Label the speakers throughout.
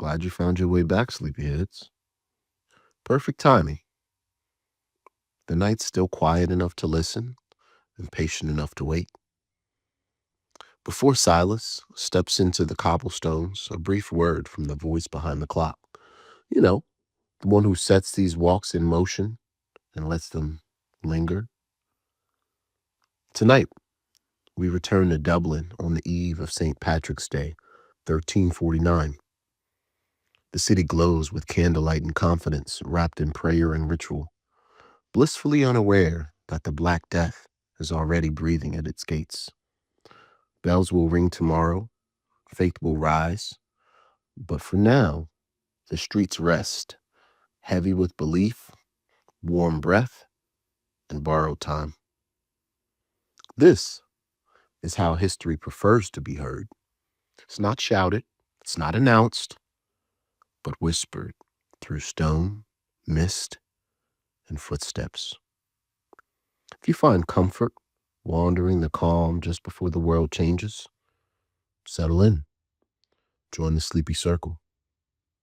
Speaker 1: Glad you found your way back, sleepyheads. Perfect timing. The night's still quiet enough to listen and patient enough to wait. Before Silas steps into the cobblestones, a brief word from the voice behind the clock. You know, the one who sets these walks in motion and lets them linger. Tonight, we return to Dublin on the eve of St. Patrick's Day, 1349. The city glows with candlelight and confidence, wrapped in prayer and ritual, blissfully unaware that the Black Death is already breathing at its gates. Bells will ring tomorrow, faith will rise, but for now, the streets rest, heavy with belief, warm breath, and borrowed time. This is how history prefers to be heard. It's not shouted, it's not announced, but whispered through stone, mist, and footsteps. If you find comfort wandering the calm just before the world changes, settle in. Join the sleepy circle.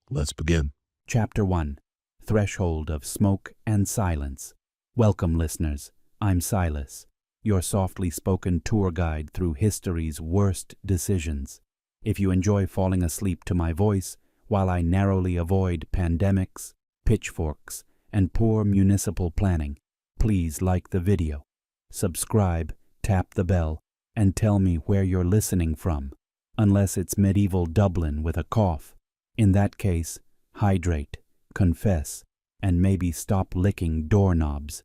Speaker 1: Let's begin.
Speaker 2: Chapter 1. Threshold of Smoke and Silence. Welcome, listeners. I'm Silas, your softly spoken tour guide through history's worst decisions. If you enjoy falling asleep to my voice while I narrowly avoid pandemics, pitchforks, and poor municipal planning, please like the video, subscribe, tap the bell, and tell me where you're listening from, unless it's medieval Dublin with a cough. In that case, hydrate, confess, and maybe stop licking doorknobs.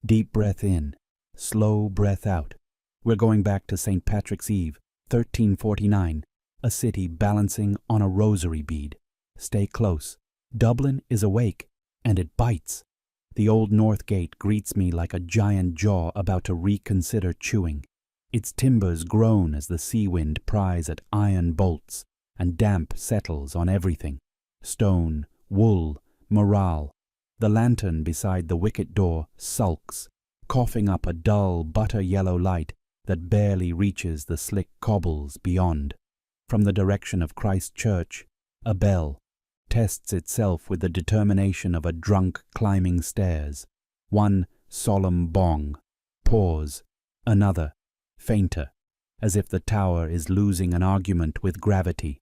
Speaker 2: Deep breath in, slow breath out. We're going back to St. Patrick's Eve, 1349, a city balancing on a rosary bead. Stay close. Dublin is awake, and it bites. The old North Gate greets me like a giant jaw about to reconsider chewing. Its timbers groan as the sea wind pries at iron bolts, and damp settles on everything. Stone, wool, morale. The lantern beside the wicket door sulks, coughing up a dull butter-yellow light that barely reaches the slick cobbles beyond. From the direction of Christ Church, a bell tests itself with the determination of a drunk climbing stairs. One solemn bong. Pause. Another, fainter, as if the tower is losing an argument with gravity.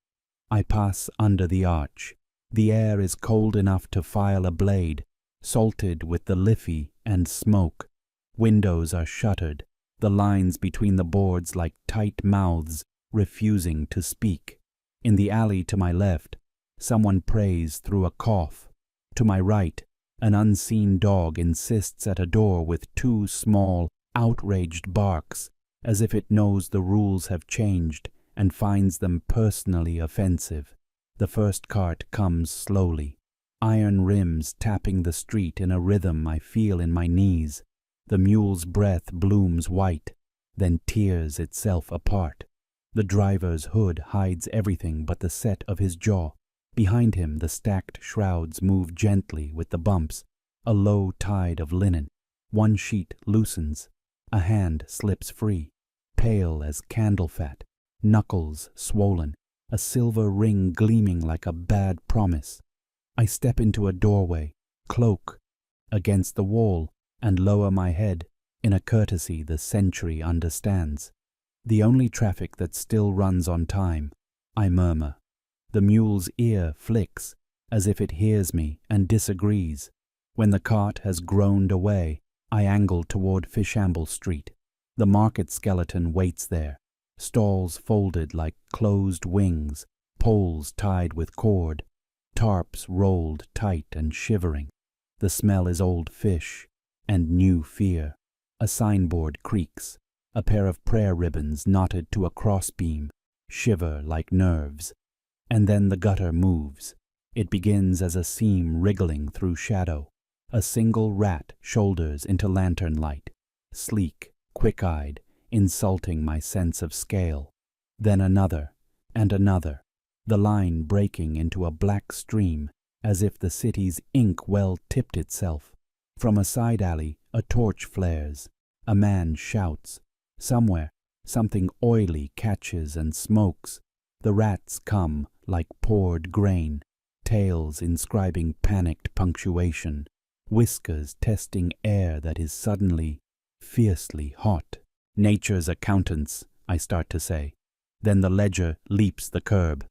Speaker 2: I pass under the arch. The air is cold enough to file a blade, salted with the Liffey and smoke. Windows are shuttered, the lines between the boards like tight mouths refusing to speak. In the alley to my left, someone prays through a cough. To my right, an unseen dog insists at a door with two small, outraged barks, as if it knows the rules have changed and finds them personally offensive. The first cart comes slowly, iron rims tapping the street in a rhythm I feel in my knees. The mule's breath blooms white, then tears itself apart. The driver's hood hides everything but the set of his jaw. Behind him the stacked shrouds move gently with the bumps, a low tide of linen. One sheet loosens. A hand slips free, pale as candle fat, knuckles swollen, a silver ring gleaming like a bad promise. I step into a doorway, cloak against the wall, and lower my head in a courtesy the century understands. The only traffic that still runs on time, I murmur. The mule's ear flicks, as if it hears me and disagrees. When the cart has groaned away, I angle toward Fishamble Street. The market skeleton waits there, stalls folded like closed wings, poles tied with cord, tarps rolled tight and shivering. The smell is old fish and new fear. A signboard creaks. A pair of prayer ribbons knotted to a crossbeam shiver like nerves. And then the gutter moves. It begins as a seam wriggling through shadow. A single rat shoulders into lantern light, sleek, quick-eyed, insulting my sense of scale. Then another, and another, the line breaking into a black stream as if the city's ink well tipped itself. From a side alley, a torch flares. A man shouts. Somewhere, something oily catches and smokes. The rats come like poured grain, tails inscribing panicked punctuation, whiskers testing air that is suddenly, fiercely hot. Nature's accountants, I start to say. Then the ledger leaps the curb.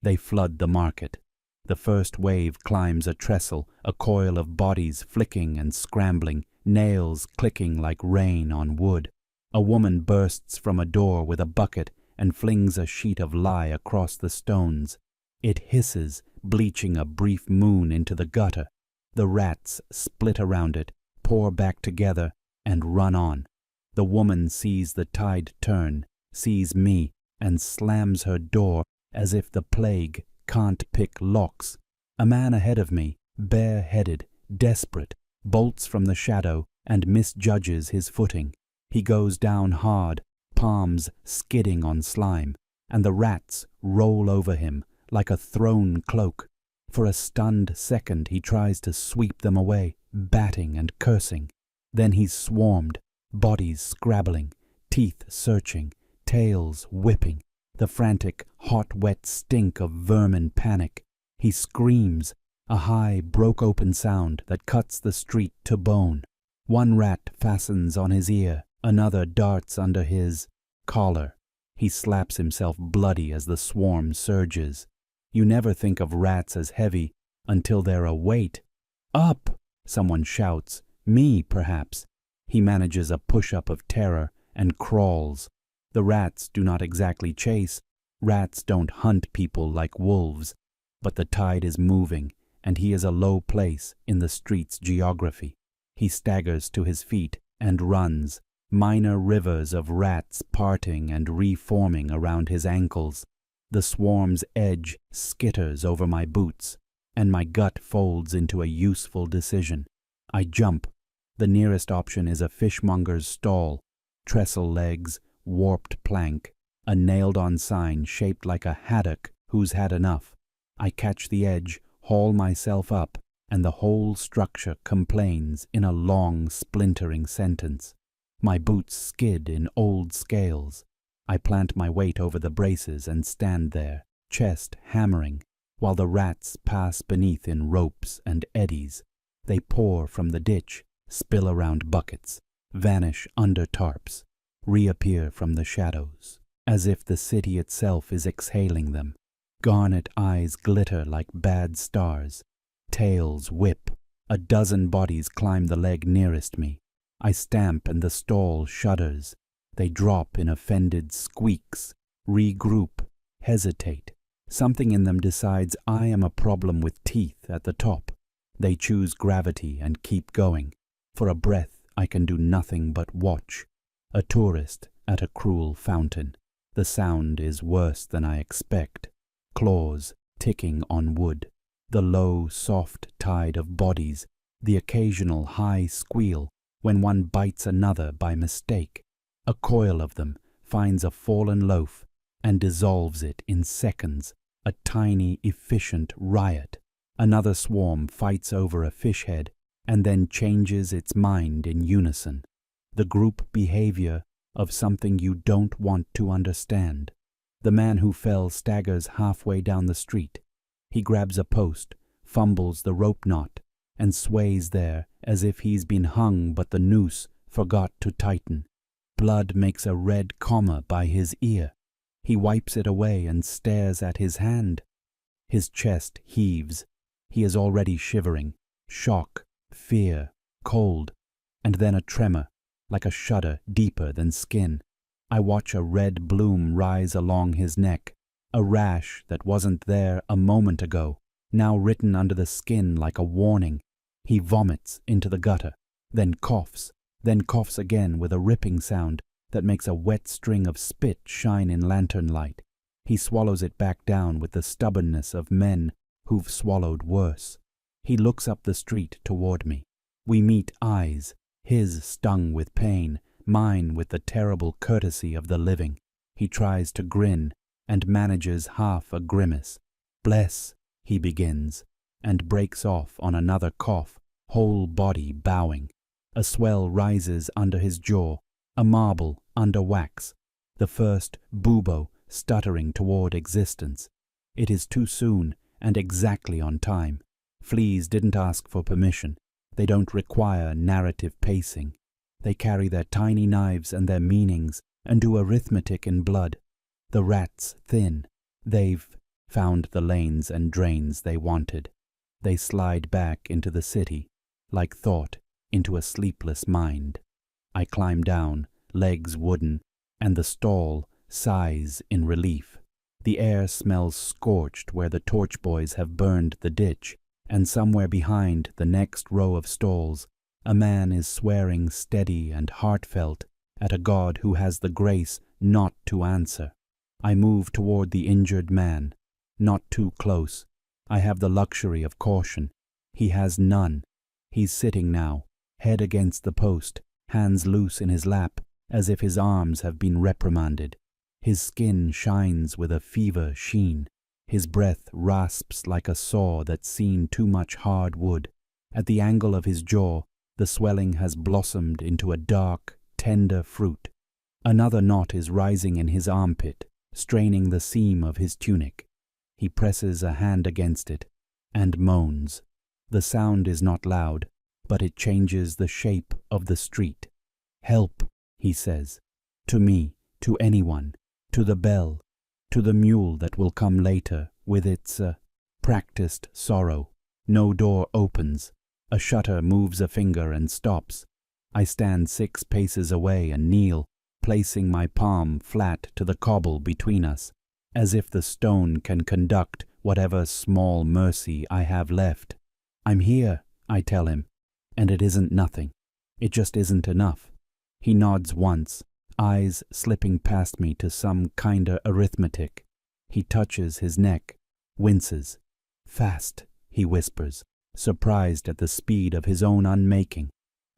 Speaker 2: They flood the market. The first wave climbs a trestle, a coil of bodies flicking and scrambling, nails clicking like rain on wood. A woman bursts from a door with a bucket and flings a sheet of lye across the stones. It hisses, bleaching a brief moon into the gutter. The rats split around it, pour back together, and run on. The woman sees the tide turn, sees me, and slams her door as if the plague can't pick locks. A man ahead of me, bare-headed, desperate, bolts from the shadow and misjudges his footing. He goes down hard, palms skidding on slime, and the rats roll over him like a thrown cloak. For a stunned second he tries to sweep them away, batting and cursing. Then he's swarmed, bodies scrabbling, teeth searching, tails whipping, the frantic, hot, wet stink of vermin panic. He screams, a high, broke-open sound that cuts the street to bone. One rat fastens on his ear, another darts under his collar. He slaps himself bloody as the swarm surges. You never think of rats as heavy until they're a weight. Up! Someone shouts. Me, perhaps. He manages a push-up of terror and crawls. The rats do not exactly chase. Rats don't hunt people like wolves. But the tide is moving, and he is a low place in the street's geography. He staggers to his feet and runs, minor rivers of rats parting and reforming around his ankles. The swarm's edge skitters over my boots, and my gut folds into a useful decision. I jump. The nearest option is a fishmonger's stall, trestle legs, warped plank, a nailed-on sign shaped like a haddock who's had enough. I catch the edge, haul myself up, and the whole structure complains in a long, splintering sentence. My boots skid in old scales. I plant my weight over the braces and stand there, chest hammering, while the rats pass beneath in ropes and eddies. They pour from the ditch, spill around buckets, vanish under tarps, reappear from the shadows, as if the city itself is exhaling them. Garnet eyes glitter like bad stars. Tails whip. A dozen bodies climb the leg nearest me. I stamp and the stall shudders. They drop in offended squeaks, regroup, hesitate. Something in them decides I am a problem with teeth at the top. They choose gravity and keep going. For a breath, I can do nothing but watch. A tourist at a cruel fountain. The sound is worse than I expect. Claws ticking on wood. The low, soft tide of bodies. The occasional high squeal when one bites another by mistake. A coil of them finds a fallen loaf and dissolves it in seconds. A tiny, efficient riot. Another swarm fights over a fish head and then changes its mind in unison. The group behavior of something you don't want to understand. The man who fell staggers halfway down the street. He grabs a post, fumbles the rope knot, and sways there as if he's been hung but the noose forgot to tighten. Blood makes a red comma by his ear. He wipes it away and stares at his hand. His chest heaves. He is already shivering. Shock, fear, cold, and then a tremor, like a shudder deeper than skin. I watch a red bloom rise along his neck, a rash that wasn't there a moment ago, now written under the skin like a warning. He vomits into the gutter, then coughs again with a ripping sound that makes a wet string of spit shine in lantern light. He swallows it back down with the stubbornness of men who've swallowed worse. He looks up the street toward me. We meet eyes, his stung with pain, mine with the terrible courtesy of the living. He tries to grin and manages half a grimace. "Bless," he begins, and breaks off on another cough, whole body bowing. A swell rises under his jaw, a marble under wax, the first bubo stuttering toward existence. It is too soon, and exactly on time. Fleas didn't ask for permission. They don't require narrative pacing. They carry their tiny knives and their meanings and do arithmetic in blood. The rats thin. They've found the lanes and drains they wanted. They slide back into the city, like thought into a sleepless mind. I climb down, legs wooden, and the stall sighs in relief. The air smells scorched where the torch boys have burned the ditch, and somewhere behind the next row of stalls, a man is swearing steady and heartfelt at a God who has the grace not to answer. I move toward the injured man, not too close. I have the luxury of caution. He has none. He's sitting now, head against the post, hands loose in his lap, as if his arms have been reprimanded. His skin shines with a fever sheen. His breath rasps like a saw that's seen too much hard wood. At the angle of his jaw, the swelling has blossomed into a dark, tender fruit. Another knot is rising in his armpit, straining the seam of his tunic. He presses a hand against it and moans. The sound is not loud, but it changes the shape of the street. "Help," he says. To me, to anyone, to the bell, to the mule that will come later with its practiced sorrow. No door opens. A shutter moves a finger and stops. I stand 6 paces away and kneel, placing my palm flat to the cobble between us, as if the stone can conduct whatever small mercy I have left. "I'm here," I tell him, and it isn't nothing. It just isn't enough. He nods once, eyes slipping past me to some kinder arithmetic. He touches his neck, winces. "Fast," he whispers, surprised at the speed of his own unmaking.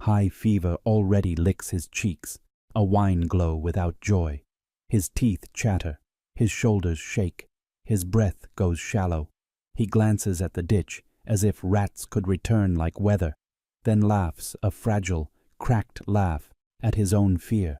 Speaker 2: High fever already licks his cheeks, a wine glow without joy. His teeth chatter, his shoulders shake, his breath goes shallow. He glances at the ditch as if rats could return like weather, then laughs a fragile, cracked laugh at his own fear.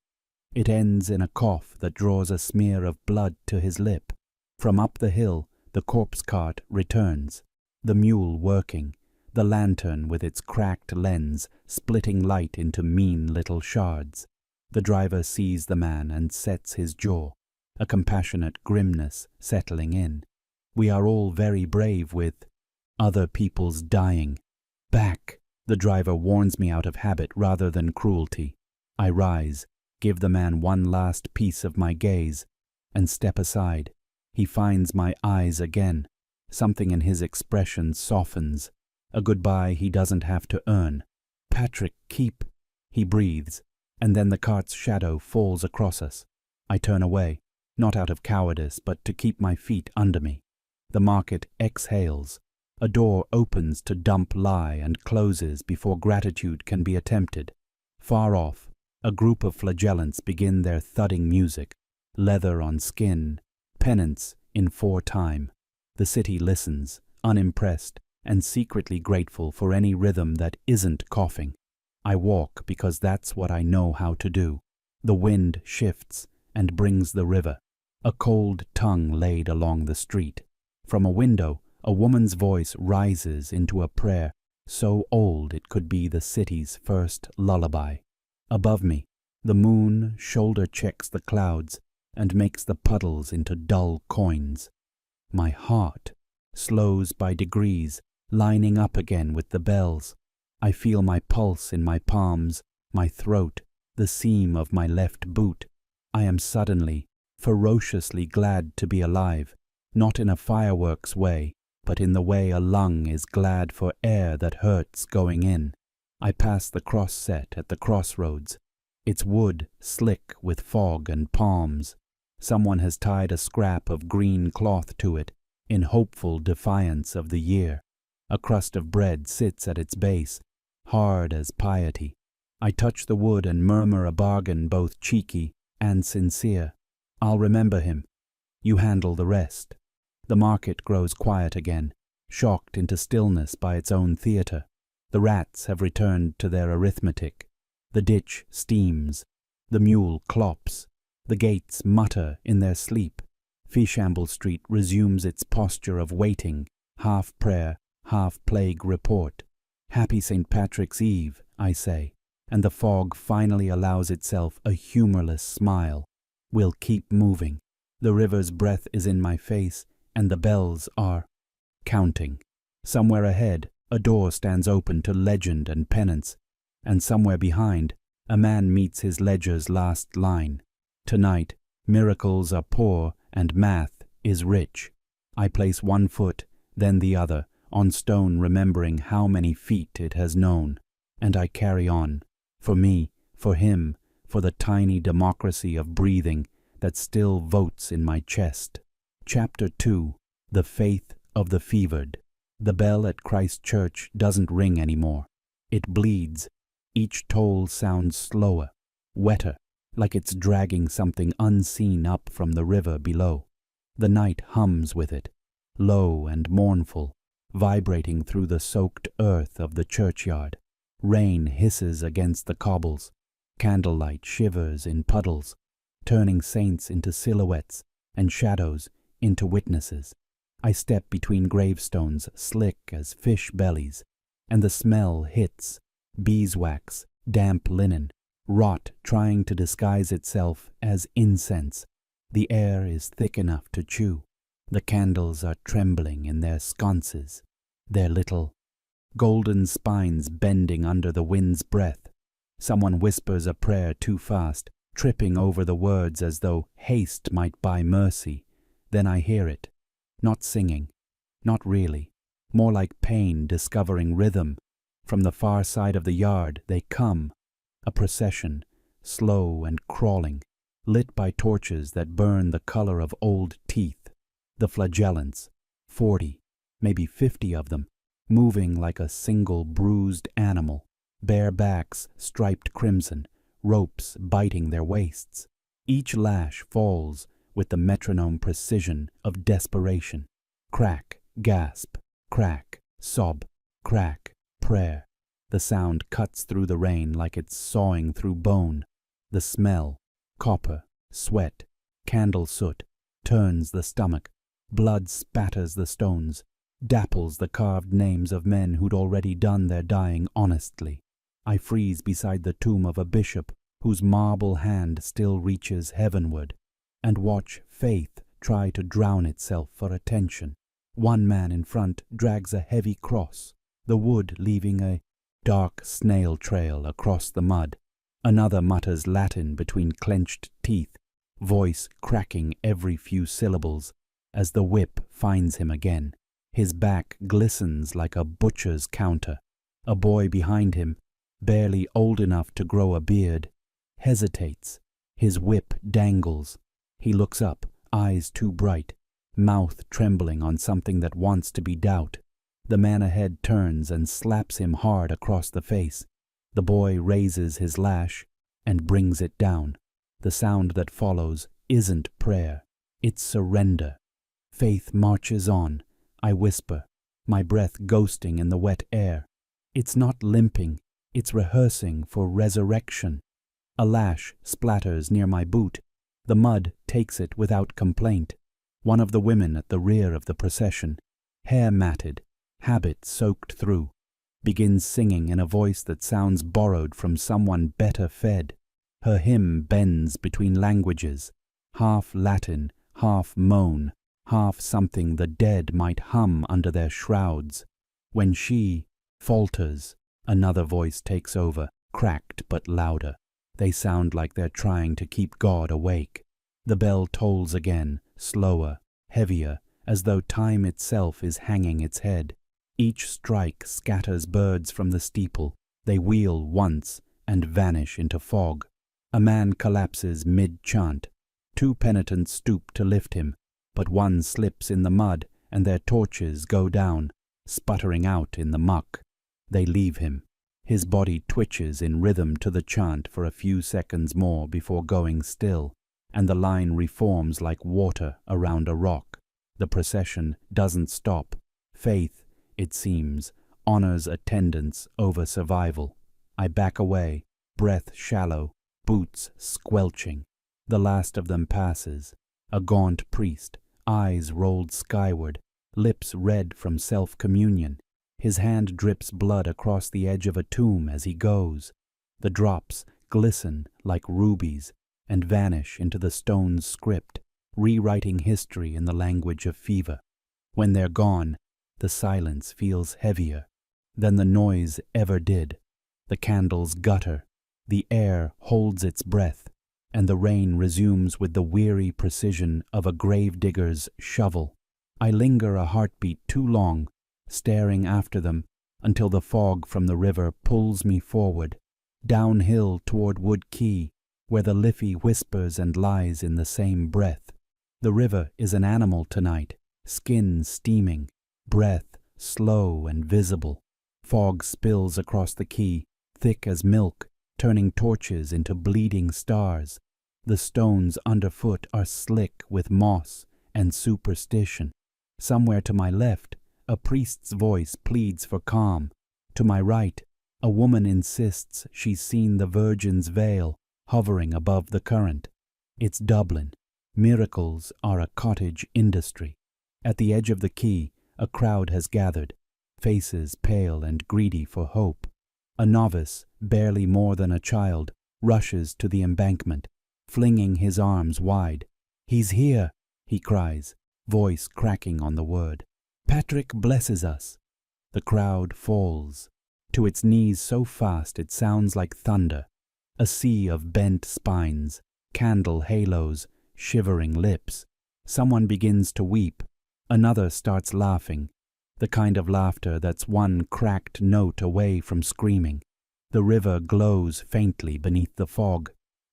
Speaker 2: It ends in a cough that draws a smear of blood to his lip. From up the hill, the corpse cart returns, the mule working, the lantern with its cracked lens splitting light into mean little shards. The driver sees the man and sets his jaw, a compassionate grimness settling in. We are all very brave with other people's dying. "Back," the driver warns me out of habit rather than cruelty. I rise, give the man one last piece of my gaze, and step aside. He finds my eyes again. Something in his expression softens. A goodbye he doesn't have to earn. "Patrick, keep," he breathes, and then the cart's shadow falls across us. I turn away, not out of cowardice, but to keep my feet under me. The market exhales. A door opens to dump lie and closes before gratitude can be attempted. Far off, a group of flagellants begin their thudding music, leather on skin, penance in 4 time. The city listens, unimpressed, and secretly grateful for any rhythm that isn't coughing. I walk because that's what I know how to do. The wind shifts and brings the river, a cold tongue laid along the street. From a window, a woman's voice rises into a prayer so old it could be the city's first lullaby. Above me, the moon shoulder checks the clouds and makes the puddles into dull coins. My heart slows by degrees, lining up again with the bells. I feel my pulse in my palms, my throat, the seam of my left boot. I am suddenly, ferociously glad to be alive, not in a fireworks way, but in the way a lung is glad for air that hurts going in. I pass the cross set at the crossroads, its wood slick with fog and palms. Someone has tied a scrap of green cloth to it, in hopeful defiance of the year. A crust of bread sits at its base, hard as piety. I touch the wood and murmur a bargain both cheeky and sincere. "I'll remember him. You handle the rest." The market grows quiet again, shocked into stillness by its own theatre. The rats have returned to their arithmetic. The ditch steams. The mule clops. The gates mutter in their sleep. Fishamble Street resumes its posture of waiting half prayer, half plague report. Happy St. Patrick's Eve, I say, and the fog finally allows itself a humorless smile. We'll keep moving. The river's breath is in my face, and the bells are counting. Somewhere ahead, a door stands open to legend and penance, and somewhere behind, a man meets his ledger's last line. Tonight, miracles are poor and math is rich. I place one foot, then the other, on stone, remembering how many feet it has known, and I carry on. For me, for him, for the tiny democracy of breathing that still votes in my chest. Chapter 2. The Faith of the Fevered. The bell at Christ Church doesn't ring anymore. It bleeds. Each toll sounds slower, wetter, like it's dragging something unseen up from the river below. The night hums with it, low and mournful, vibrating through the soaked earth of the churchyard. Rain hisses against the cobbles. Candlelight shivers in puddles, turning saints into silhouettes and shadows into witnesses. I step between gravestones slick as fish bellies, and the smell hits, beeswax, damp linen, rot trying to disguise itself as incense. The air is thick enough to chew. The candles are trembling in their sconces, their little golden spines bending under the wind's breath. Someone whispers a prayer too fast, tripping over the words as though haste might buy mercy. Then I hear it. Not singing. Not really. More like pain discovering rhythm. From the far side of the yard they come. A procession, slow and crawling, lit by torches that burn the color of old teeth. The flagellants, 40, maybe 50 of them, moving like a single bruised animal, bare backs striped crimson, ropes biting their waists. Each lash falls with the metronome precision of desperation. Crack, gasp, crack, sob, crack, prayer. The sound cuts through the rain like it's sawing through bone. The smell, copper, sweat, candle soot, turns the stomach. Blood spatters the stones, dapples the carved names of men who'd already done their dying honestly. I freeze beside the tomb of a bishop whose marble hand still reaches heavenward, and watch faith try to drown itself for attention. One man in front drags a heavy cross, the wood leaving a dark snail trail across the mud. Another mutters Latin between clenched teeth, voice cracking every few syllables, as the whip finds him again. His back glistens like a butcher's counter. A boy behind him, barely old enough to grow a beard, hesitates. His whip dangles. He looks up, eyes too bright, mouth trembling on something that wants to be doubt. The man ahead turns and slaps him hard across the face. The boy raises his lash and brings it down. The sound that follows isn't prayer, it's surrender. Faith marches on. I whisper, my breath ghosting in the wet air. It's not limping, it's rehearsing for resurrection. A lash splatters near my boot. The mud takes it without complaint. One of the women at the rear of the procession, hair matted, habit soaked through, begins singing in a voice that sounds borrowed from someone better fed. Her hymn bends between languages, half Latin, half moan, half something the dead might hum under their shrouds. When she falters, another voice takes over, cracked but louder. They sound like they're trying to keep God awake. The bell tolls again, slower, heavier, as though time itself is hanging its head. Each strike scatters birds from the steeple. They wheel once and vanish into fog. A man collapses mid-chant. Two penitents stoop to lift him, but one slips in the mud and their torches go down, sputtering out in the muck. They leave him. His body twitches in rhythm to the chant for a few seconds more before going still, and the line reforms like water around a rock. The procession doesn't stop. Faith, it seems, honors attendance over survival. I back away, breath shallow, boots squelching. The last of them passes, a gaunt priest, eyes rolled skyward, lips red from self-communion. His hand drips blood across the edge of a tomb as he goes. The drops glisten like rubies and vanish into the stone's script, rewriting history in the language of fever. When they're gone, the silence feels heavier than the noise ever did. The candles gutter, the air holds its breath, and the rain resumes with the weary precision of a gravedigger's shovel. I linger a heartbeat too long, staring after them until the fog from the river pulls me forward, downhill toward Wood Quay, where the Liffey whispers and lies in the same breath. The river is an animal tonight, skin steaming, breath slow and visible. Fog spills across the quay, thick as milk, turning torches into bleeding stars. The stones underfoot are slick with moss and superstition. Somewhere to my left, a priest's voice pleads for calm. To my right, a woman insists she's seen the Virgin's veil hovering above the current. It's Dublin. Miracles are a cottage industry. At the edge of the quay, a crowd has gathered, faces pale and greedy for hope. A novice, barely more than a child, rushes to the embankment, flinging his arms wide. "He's here," he cries, voice cracking on the word. "Patrick blesses us." The crowd falls, to its knees so fast it sounds like thunder. A sea of bent spines, candle halos, shivering lips. Someone begins to weep. Another starts laughing, the kind of laughter that's one cracked note away from screaming. The river glows faintly beneath the fog.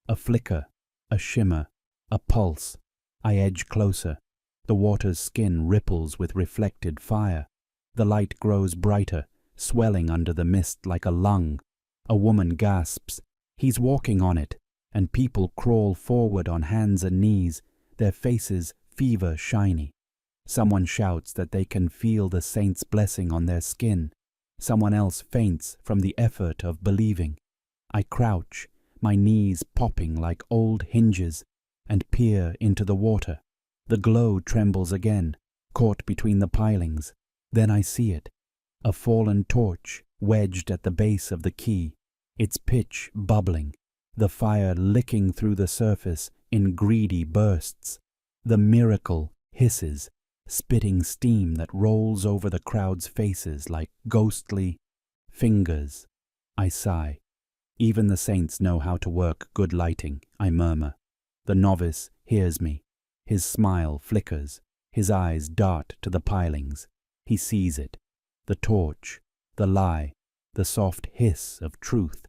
Speaker 2: A flicker, a shimmer, a pulse. I edge closer. The water's skin ripples with reflected fire. The light grows brighter, swelling under the mist like a lung. A woman gasps, "He's walking on it," and people crawl forward on hands and knees, their faces fever shiny. Someone shouts that they can feel the saint's blessing on their skin. Someone else faints from the effort of believing. I crouch, my knees popping like old hinges, and peer into the water. The glow trembles again, caught between the pilings. Then I see it. A fallen torch wedged at the base of the quay, its pitch bubbling, the fire licking through the surface in greedy bursts. The miracle hisses, spitting steam that rolls over the crowd's faces like ghostly fingers. I sigh. Even the saints know how to work good lighting, I murmur. The novice hears me. His smile flickers. His eyes dart to the pilings. He sees it. The torch, the lie, the soft hiss of truth.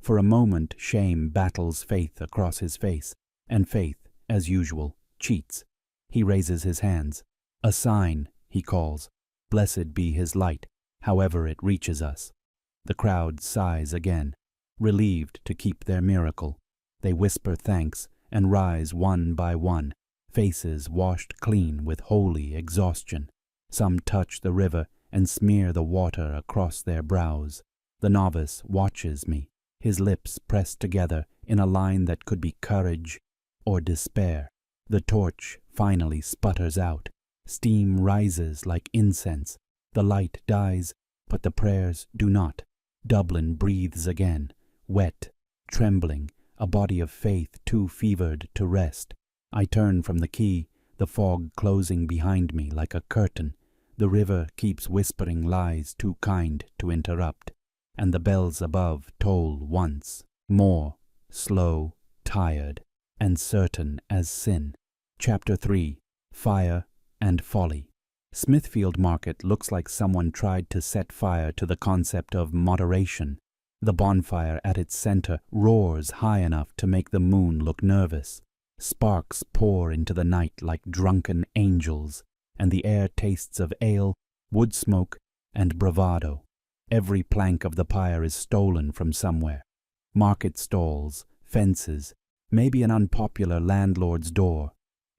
Speaker 2: For a moment shame battles faith across his face, and faith, as usual, cheats. He raises his hands. "A sign," he calls. "Blessed be his light, however it reaches us." The crowd sighs again, relieved to keep their miracle. They whisper thanks and rise one by one, faces washed clean with holy exhaustion. Some touch the river and smear the water across their brows. The novice watches me, his lips pressed together in a line that could be courage or despair. The torch finally sputters out. Steam rises like incense. The light dies, but the prayers do not. Dublin breathes again, wet, trembling, a body of faith too fevered to rest. I turn from the quay, the fog closing behind me like a curtain. The river keeps whispering lies too kind to interrupt, and the bells above toll once more, slow, tired, and certain as sin. Chapter 3. Fire and Folly. Smithfield Market looks like someone tried to set fire to the concept of moderation. The bonfire at its center roars high enough to make the moon look nervous. Sparks pour into the night like drunken angels, and the air tastes of ale, wood smoke, and bravado. Every plank of the pyre is stolen from somewhere. Market stalls, fences, maybe an unpopular landlord's door,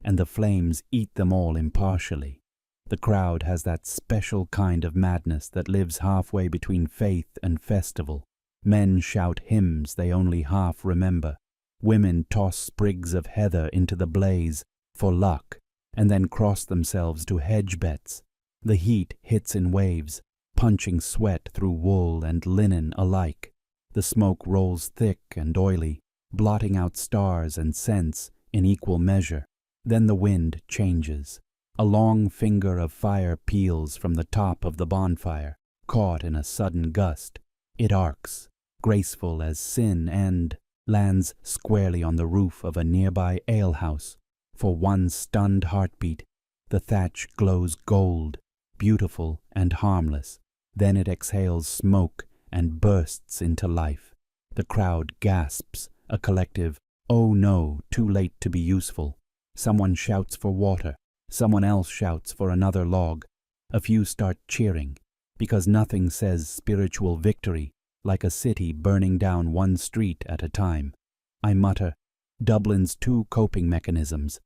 Speaker 2: and the flames eat them all impartially. The crowd has that special kind of madness that lives halfway between faith and festival. Men shout hymns they only half remember. Women toss sprigs of heather into the blaze for luck, and then cross themselves to hedge bets. The heat hits in waves, punching sweat through wool and linen alike. The smoke rolls thick and oily, blotting out stars and scents in equal measure. Then the wind changes. A long finger of fire peels from the top of the bonfire, caught in a sudden gust. It arcs, graceful as sin, and lands squarely on the roof of a nearby alehouse. For one stunned heartbeat, the thatch glows gold, beautiful and harmless. Then it exhales smoke and bursts into life. The crowd gasps, a collective, "Oh no, too late to be useful." Someone shouts for water. Someone else shouts for another log. A few start cheering, because nothing says spiritual victory like a city burning down one street at a time. I mutter, Dublin's two coping mechanisms,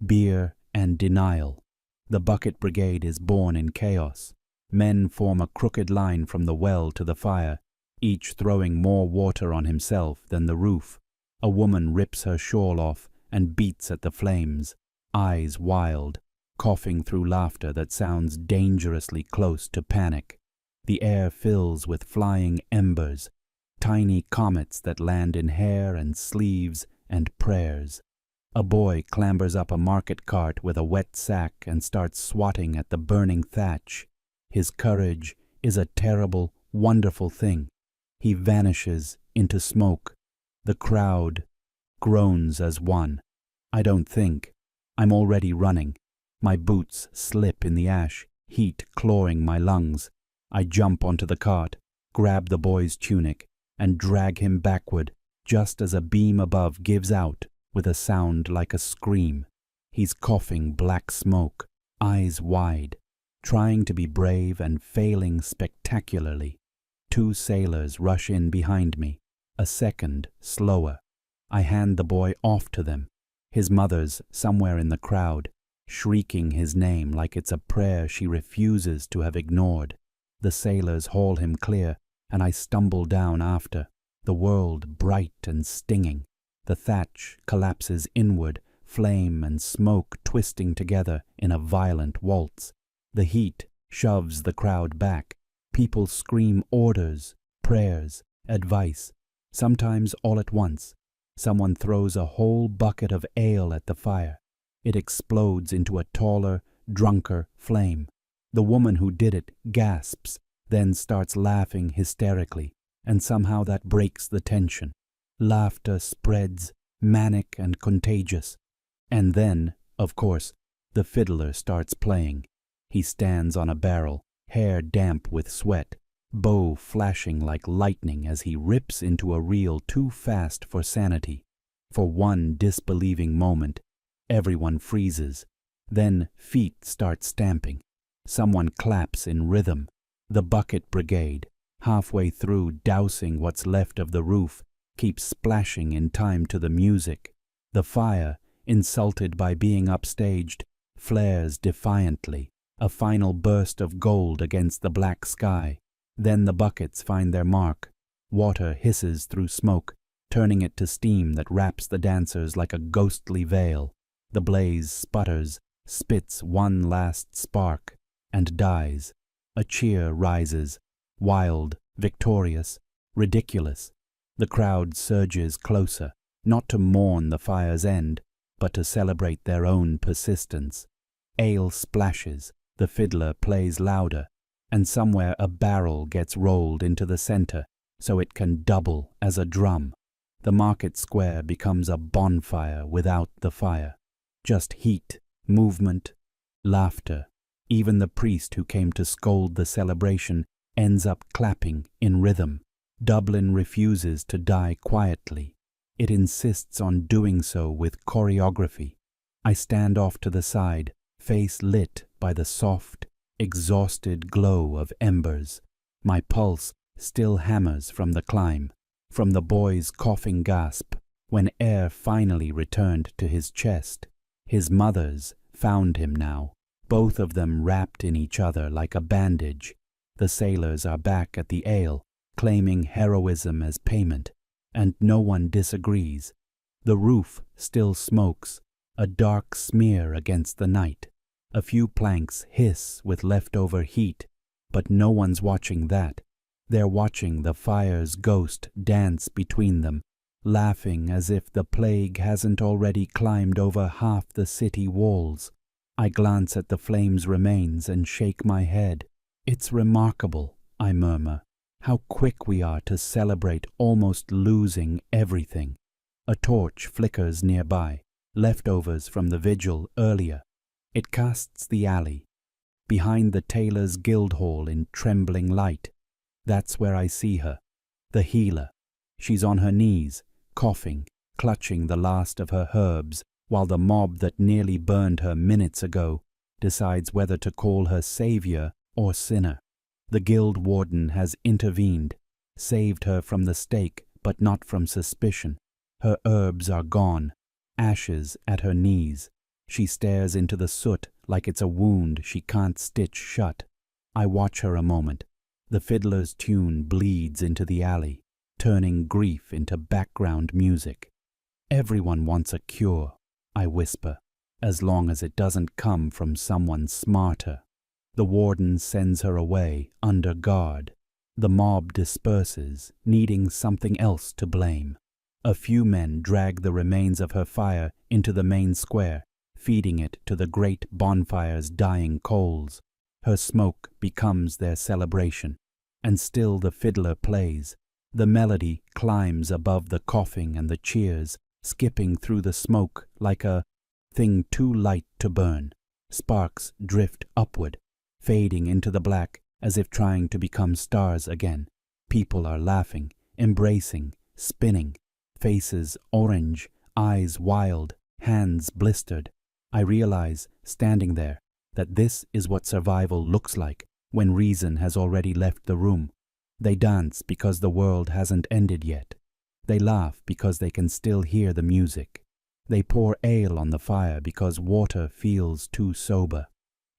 Speaker 2: beer and denial. The bucket brigade is born in chaos. Men form a crooked line from the well to the fire, each throwing more water on himself than the roof. A woman rips her shawl off and beats at the flames, eyes wild, coughing through laughter that sounds dangerously close to panic. The air fills with flying embers, tiny comets that land in hair and sleeves and prayers. A boy clambers up a market cart with a wet sack and starts swatting at the burning thatch. His courage is a terrible, wonderful thing. He vanishes into smoke. The crowd groans as one. I don't think. I'm already running. My boots slip in the ash, heat clawing my lungs. I jump onto the cart, grab the boy's tunic, and drag him backward just as a beam above gives out with a sound like a scream. He's coughing black smoke, eyes wide, trying to be brave and failing spectacularly. Two sailors rush in behind me, a second slower. I hand the boy off to them. His mother's somewhere in the crowd, shrieking his name like it's a prayer she refuses to have ignored. The sailors haul him clear, and I stumble down after, the world bright and stinging. The thatch collapses inward, flame and smoke twisting together in a violent waltz. The heat shoves the crowd back. People scream orders, prayers, advice, sometimes all at once. Someone throws a whole bucket of ale at the fire. It explodes into a taller, drunker flame. The woman who did it gasps, then starts laughing hysterically, and somehow that breaks the tension. Laughter spreads, manic and contagious. And then, of course, the fiddler starts playing. He stands on a barrel, hair damp with sweat, bow flashing like lightning as he rips into a reel too fast for sanity. For one disbelieving moment, everyone freezes. Then feet start stamping. Someone claps in rhythm. The bucket brigade, halfway through dousing what's left of the roof, keeps splashing in time to the music. The fire, insulted by being upstaged, flares defiantly, a final burst of gold against the black sky. Then the buckets find their mark. Water hisses through smoke, turning it to steam that wraps the dancers like a ghostly veil. The blaze sputters, spits one last spark, and dies. A cheer rises, wild, victorious, ridiculous. The crowd surges closer, not to mourn the fire's end, but to celebrate their own persistence. Ale splashes, the fiddler plays louder, and somewhere a barrel gets rolled into the center so it can double as a drum. The market square becomes a bonfire without the fire. Just heat, movement, laughter. Even the priest who came to scold the celebration ends up clapping in rhythm. Dublin refuses to die quietly. It insists on doing so with choreography. I stand off to the side, face lit by the soft, exhausted glow of embers. My pulse still hammers from the climb, from the boy's coughing gasp, when air finally returned to his chest. His mother's found him now, both of them wrapped in each other like a bandage. The sailors are back at the ale, claiming heroism as payment, and no one disagrees. The roof still smokes, a dark smear against the night. A few planks hiss with leftover heat, but no one's watching that. They're watching the fire's ghost dance between them, laughing as if the plague hasn't already climbed over half the city walls. I glance at the flame's remains and shake my head. It's remarkable, I murmur, how quick we are to celebrate almost losing everything. A torch flickers nearby, leftovers from the vigil earlier. It casts the alley, behind the tailor's guild hall in trembling light. That's where I see her, the healer. She's on her knees, coughing, clutching the last of her herbs, while the mob that nearly burned her minutes ago decides whether to call her savior or sinner. The guild warden has intervened, saved her from the stake, but not from suspicion. Her herbs are gone, ashes at her knees. She stares into the soot like it's a wound she can't stitch shut. I watch her a moment. The fiddler's tune bleeds into the alley, turning grief into background music. Everyone wants a cure, I whisper, as long as it doesn't come from someone smarter. The warden sends her away under guard. The mob disperses, needing something else to blame. A few men drag the remains of her fire into the main square, feeding it to the great bonfire's dying coals. Her smoke becomes their celebration, and still the fiddler plays. The melody climbs above the coughing and the cheers, skipping through the smoke like a thing too light to burn. Sparks drift upward, fading into the black as if trying to become stars again. People are laughing, embracing, spinning, faces orange, eyes wild, hands blistered. I realize, standing there, that this is what survival looks like when reason has already left the room. They dance because the world hasn't ended yet. They laugh because they can still hear the music. They pour ale on the fire because water feels too sober.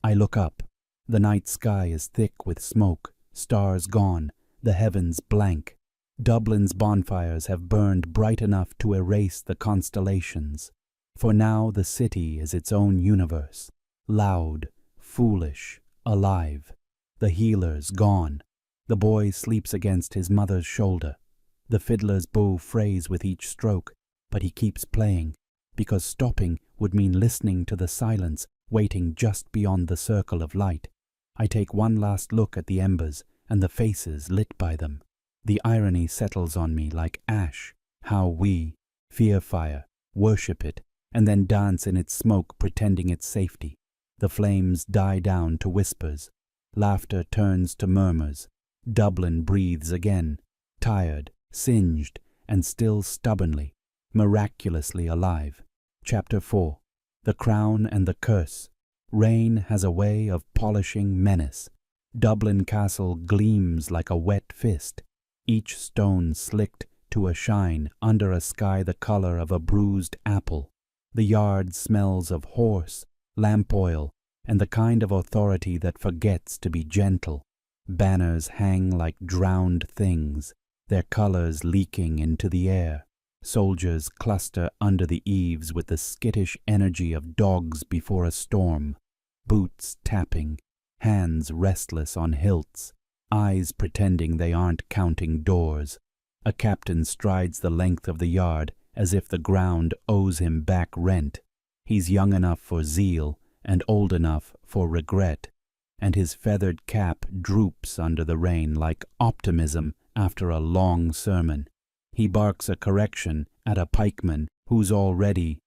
Speaker 2: I look up. The night sky is thick with smoke, stars gone, the heavens blank. Dublin's bonfires have burned bright enough to erase the constellations. For now the city is its own universe, loud, foolish, alive. The healer's gone. The boy sleeps against his mother's shoulder. The fiddler's bow frays with each stroke, but he keeps playing, because stopping would mean listening to the silence waiting just beyond the circle of light. I take one last look at the embers and the faces lit by them. The irony settles on me like ash, how we fear fire, worship it, and then dance in its smoke pretending it's safety. The flames die down to whispers. Laughter turns to murmurs. Dublin breathes again, tired, singed, and still stubbornly, miraculously alive. Chapter 4. The Crown and the Curse. Rain has a way of polishing menace. Dublin Castle gleams like a wet fist, each stone slicked to a shine under a sky the color of a bruised apple. The yard smells of horse, lamp oil, and the kind of authority that forgets to be gentle. Banners hang like drowned things, their colors leaking into the air. Soldiers cluster under the eaves with the skittish energy of dogs before a storm. Boots tapping, hands restless on hilts, eyes pretending they aren't counting doors. A captain strides the length of the yard as if the ground owes him back rent. He's young enough for zeal and old enough for regret, and his feathered cap droops under the rain like optimism after a long sermon. He barks a correction at a pikeman who's already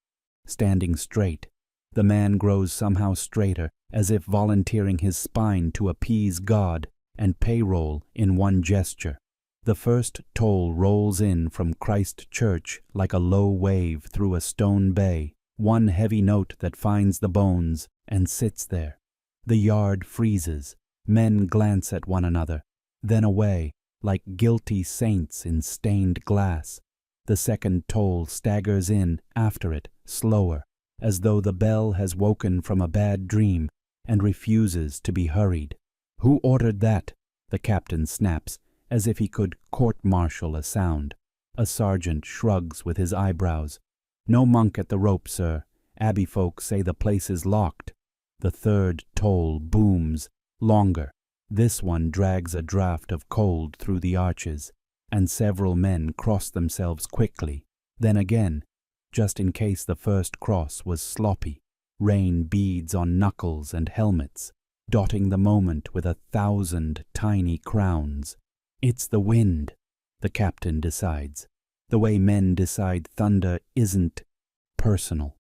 Speaker 2: standing straight. The man grows somehow straighter, as if volunteering his spine to appease God and payroll in one gesture. The first toll rolls in from Christ Church like a low wave through a stone bay, one heavy note that finds the bones and sits there. The yard freezes. Men glance at one another, then away, like guilty saints in stained glass. The second toll staggers in after it, slower, as though the bell has woken from a bad dream and refuses to be hurried. "Who ordered that?" the captain snaps, as if he could court-martial a sound. A sergeant shrugs with his eyebrows. "No monk at the rope, sir. Abbey folk say the place is locked." The third toll booms, longer. This one drags a draught of cold through the arches, and several men cross themselves quickly. Then again, just in case the first cross was sloppy, rain beads on knuckles and helmets, dotting the moment with 1,000 tiny crowns. It's the wind, the captain decides. The way men decide thunder isn't personal.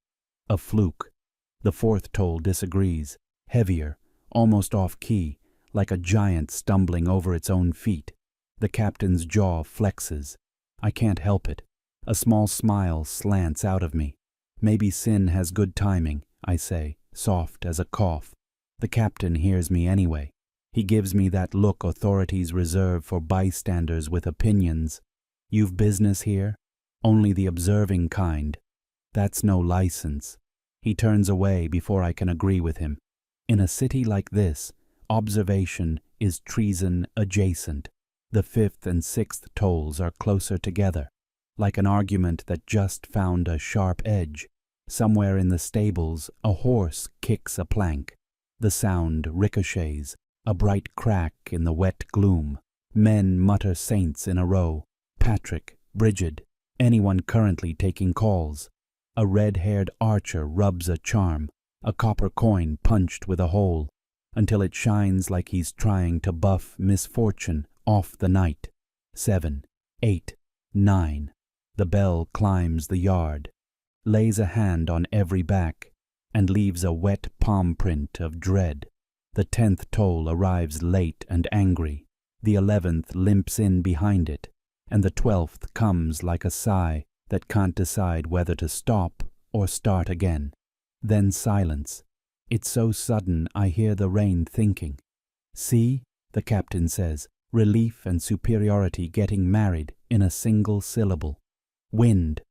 Speaker 2: A fluke. The fourth toll disagrees, heavier, almost off-key, like a giant stumbling over its own feet. The captain's jaw flexes. I can't help it. A small smile slants out of me. Maybe sin has good timing, I say, soft as a cough. The captain hears me anyway. He gives me that look authorities reserve for bystanders with opinions. You've business here? Only the observing kind. That's no license. He turns away before I can agree with him. In a city like this, observation is treason adjacent. The fifth and sixth tolls are closer together, like an argument that just found a sharp edge. Somewhere in the stables, a horse kicks a plank. The sound ricochets, a bright crack in the wet gloom. Men mutter saints in a row. Patrick, Brigid, anyone currently taking calls. A red-haired archer rubs a charm, a copper coin punched with a hole, until it shines like he's trying to buff misfortune off the night. 7, 8, 9. The bell climbs the yard, lays a hand on every back, and leaves a wet palm print of dread. The 10th toll arrives late and angry. The 11th limps in behind it, and the 12th comes like a sigh that can't decide whether to stop or start again. Then silence. It's so sudden I hear the rain thinking. See, the captain says, relief and superiority getting married in a single syllable. Wind.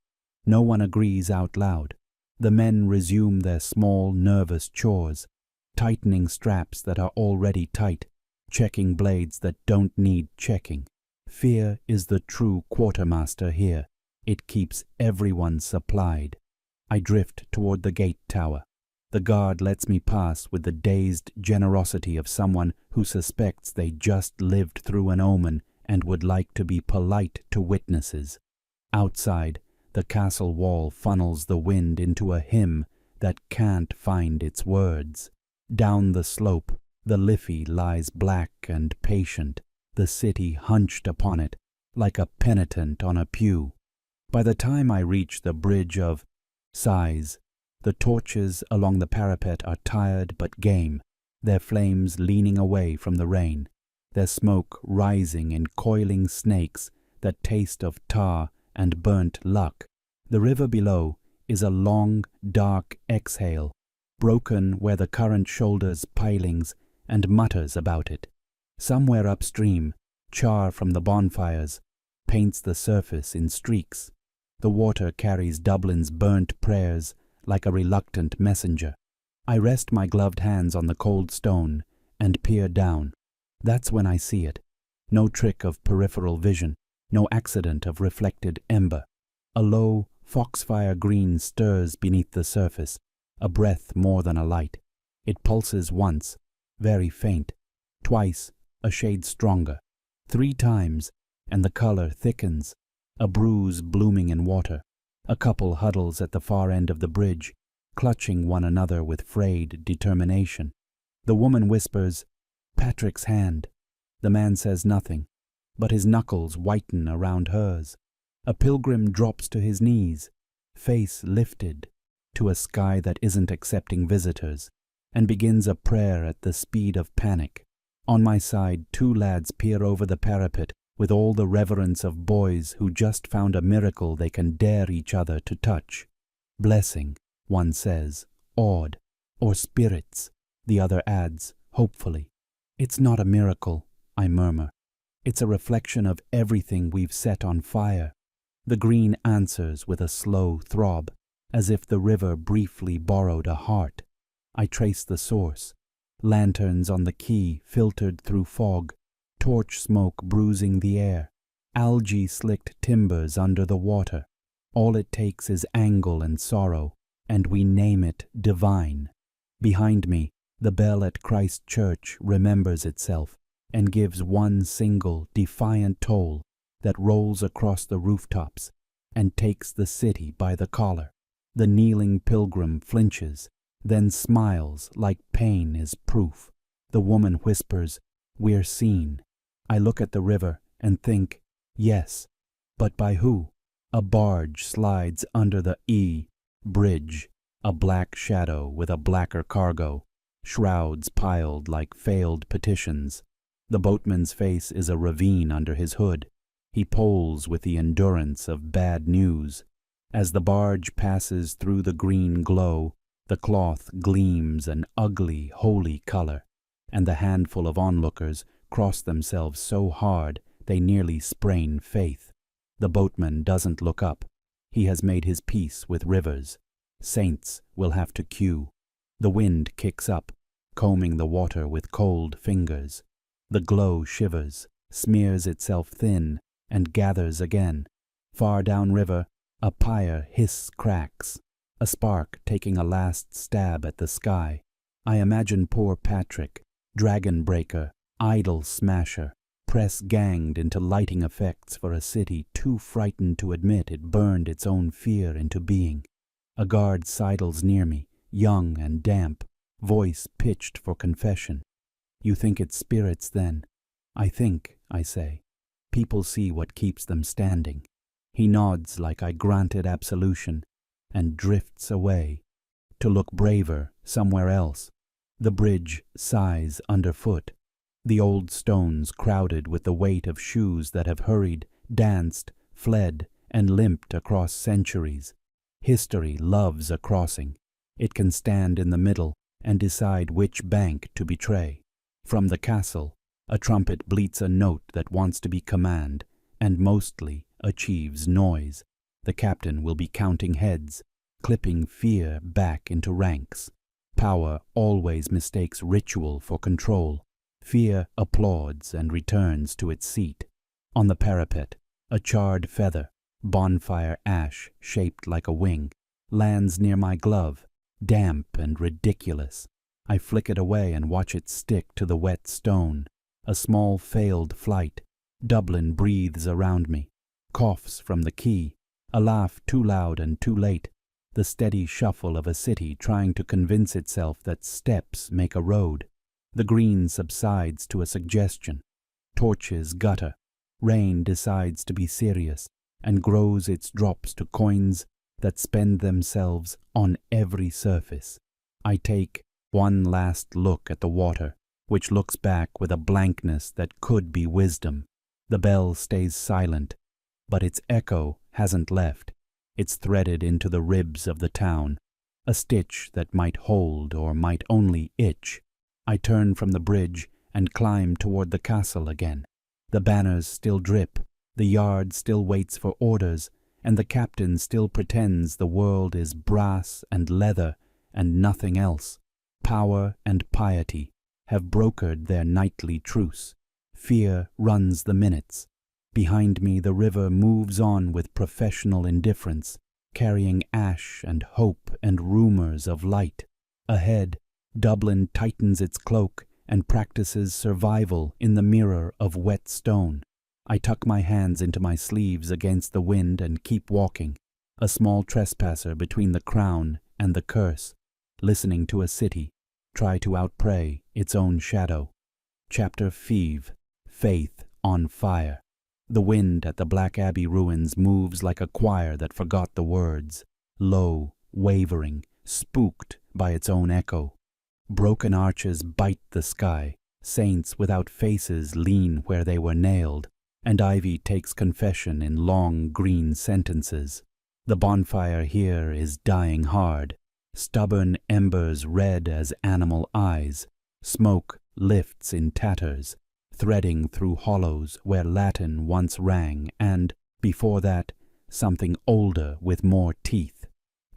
Speaker 2: No one agrees out loud. The men resume their small, nervous chores, tightening straps that are already tight, checking blades that don't need checking. Fear is the true quartermaster here. It keeps everyone supplied. I drift toward the gate tower. The guard lets me pass with the dazed generosity of someone who suspects they just lived through an omen and would like to be polite to witnesses. Outside, the castle wall funnels the wind into a hymn that can't find its words. Down the slope, the Liffey lies black and patient, the city hunched upon it, like a penitent on a pew. By the time I reach the bridge of sighs, the torches along the parapet are tired but game, their flames leaning away from the rain, their smoke rising in coiling snakes that taste of tar and burnt luck. The river below is a long, dark exhale, broken where the current shoulders pilings and mutters about it. Somewhere upstream, char from the bonfires paints the surface in streaks. The water carries Dublin's burnt prayers like a reluctant messenger. I rest my gloved hands on the cold stone and peer down. That's when I see it. No trick of peripheral vision, no accident of reflected ember. A low, foxfire green stirs beneath the surface, a breath more than a light. It pulses once, very faint, twice, a shade stronger, 3 times, and the color thickens, a bruise blooming in water. A couple huddles at the far end of the bridge, clutching one another with frayed determination. The woman whispers, "Patrick's hand." The man says nothing, but his knuckles whiten around hers. A pilgrim drops to his knees, face lifted, to a sky that isn't accepting visitors, and begins a prayer at the speed of panic. On my side, 2 lads peer over the parapet with all the reverence of boys who just found a miracle they can dare each other to touch. "Blessing," one says, awed. "Or spirits," the other adds, hopefully. "It's not a miracle," I murmur. "It's a reflection of everything we've set on fire." The green answers with a slow throb, as if the river briefly borrowed a heart. I trace the source. Lanterns on the quay filtered through fog, torch smoke bruising the air, algae-slicked timbers under the water. All it takes is angle and sorrow, and we name it divine. Behind me, The bell at Christ Church remembers itself and gives one single defiant toll that rolls across the rooftops and takes the city by the collar. The kneeling pilgrim flinches, then smiles like pain is proof. The woman whispers, "We're seen." I look at the river and think, yes, but by who? A barge slides under the E bridge, a black shadow with a blacker cargo, shrouds piled like failed petitions. The boatman's face is a ravine under his hood. He polls with the endurance of bad news. As the barge passes through the green glow, the cloth gleams an ugly, holy color, and the handful of onlookers cross themselves so hard they nearly sprain faith. The boatman doesn't look up. He has made his peace with rivers. Saints will have to queue. The wind kicks up, combing the water with cold fingers. The glow shivers, smears itself thin, and gathers again. Far downriver, a pyre hiss cracks, a spark taking a last stab at the sky. I imagine poor Patrick, dragon breaker, idol smasher, press-ganged into lighting effects for a city too frightened to admit it burned its own fear into being. A guard sidles near me, young and damp, voice pitched for confession. "You think it's spirits, then?" "I think," I say. "People see what keeps them standing." He nods like I granted absolution, and drifts away, to look braver somewhere else. The bridge sighs underfoot. The old stones crowded with the weight of shoes that have hurried, danced, fled, and limped across centuries. History loves a crossing. It can stand in the middle and decide which bank to betray. From the castle, a trumpet bleats a note that wants to be command, and mostly achieves noise. The captain will be counting heads, clipping fear back into ranks. Power always mistakes ritual for control. Fear applauds and returns to its seat. On the parapet, a charred feather, bonfire ash shaped like a wing, lands near my glove, damp and ridiculous. I flick it away and watch it stick to the wet stone. A small failed flight. Dublin breathes around me, coughs from the quay, a laugh too loud and too late, the steady shuffle of a city trying to convince itself that steps make a road. The green subsides to a suggestion. Torches gutter. Rain decides to be serious and grows its drops to coins that spend themselves on every surface. I take one last look at the water, which looks back with a blankness that could be wisdom. The bell stays silent, but its echo hasn't left. It's threaded into the ribs of the town, a stitch that might hold or might only itch. I turn from the bridge and climb toward the castle again. The banners still drip, the yard still waits for orders, and the captain still pretends the world is brass and leather and nothing else. Power and piety have brokered their nightly truce. Fear runs the minutes. Behind me the river moves on with professional indifference, carrying ash and hope and rumors of light. Ahead, Dublin tightens its cloak and practices survival in the mirror of wet stone. I tuck my hands into my sleeves against the wind and keep walking, a small trespasser between the crown and the curse, listening to a city try to outpray its own shadow. Chapter 5. Faith on Fire. The wind at the Black Abbey ruins moves like a choir that forgot the words, low, wavering, spooked by its own echo. Broken arches bite the sky, saints without faces lean where they were nailed, and ivy takes confession in long green sentences. The bonfire here is dying hard, stubborn embers red as animal eyes. Smoke lifts in tatters, threading through hollows where Latin once rang, and, before that, something older with more teeth.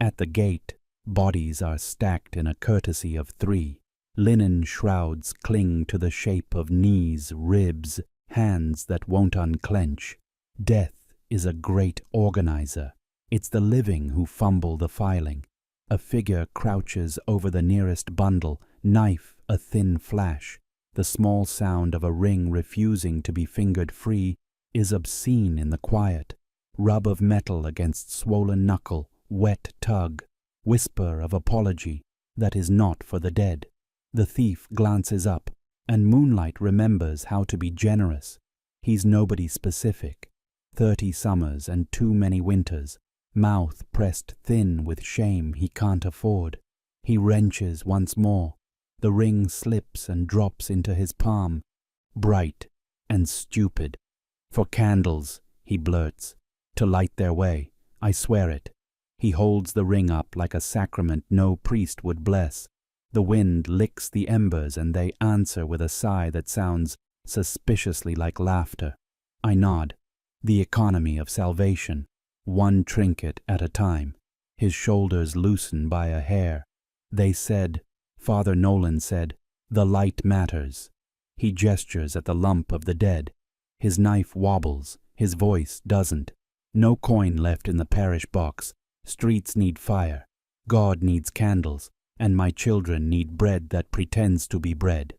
Speaker 2: At the gate, bodies are stacked in a courtesy of 3. Linen shrouds cling to the shape of knees, ribs, hands that won't unclench. Death is a great organizer. It's the living who fumble the filing. A figure crouches over the nearest bundle, knife a thin flash, the small sound of a ring refusing to be fingered free is obscene in the quiet. Rub of metal against swollen knuckle, wet tug, whisper of apology that is not for the dead. The thief glances up, and moonlight remembers how to be generous. He's nobody specific. 30 summers and too many winters, mouth pressed thin with shame he can't afford. He wrenches once more. The ring slips and drops into his palm, bright and stupid. For candles, he blurts, to light their way, I swear it. He holds the ring up like a sacrament no priest would bless. The wind licks the embers and they answer with a sigh that sounds suspiciously like laughter. I nod. The economy of salvation, one trinket at a time. His shoulders loosen by a hair. They said, Father Nolan said, the light matters. He gestures at the lump of the dead. His knife wobbles, his voice doesn't. No coin left in the parish box. Streets need fire. God needs candles. And my children need bread that pretends to be bread.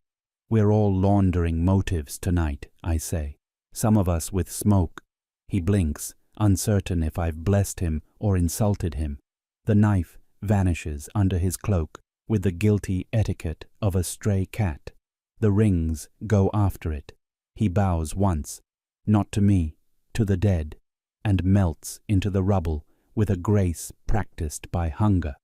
Speaker 2: We're all laundering motives tonight, I say. Some of us with smoke. He blinks, uncertain if I've blessed him or insulted him. The knife vanishes under his cloak with the guilty etiquette of a stray cat. The rings go after it. He bows once, not to me, to the dead, and melts into the rubble with a grace practiced by hunger.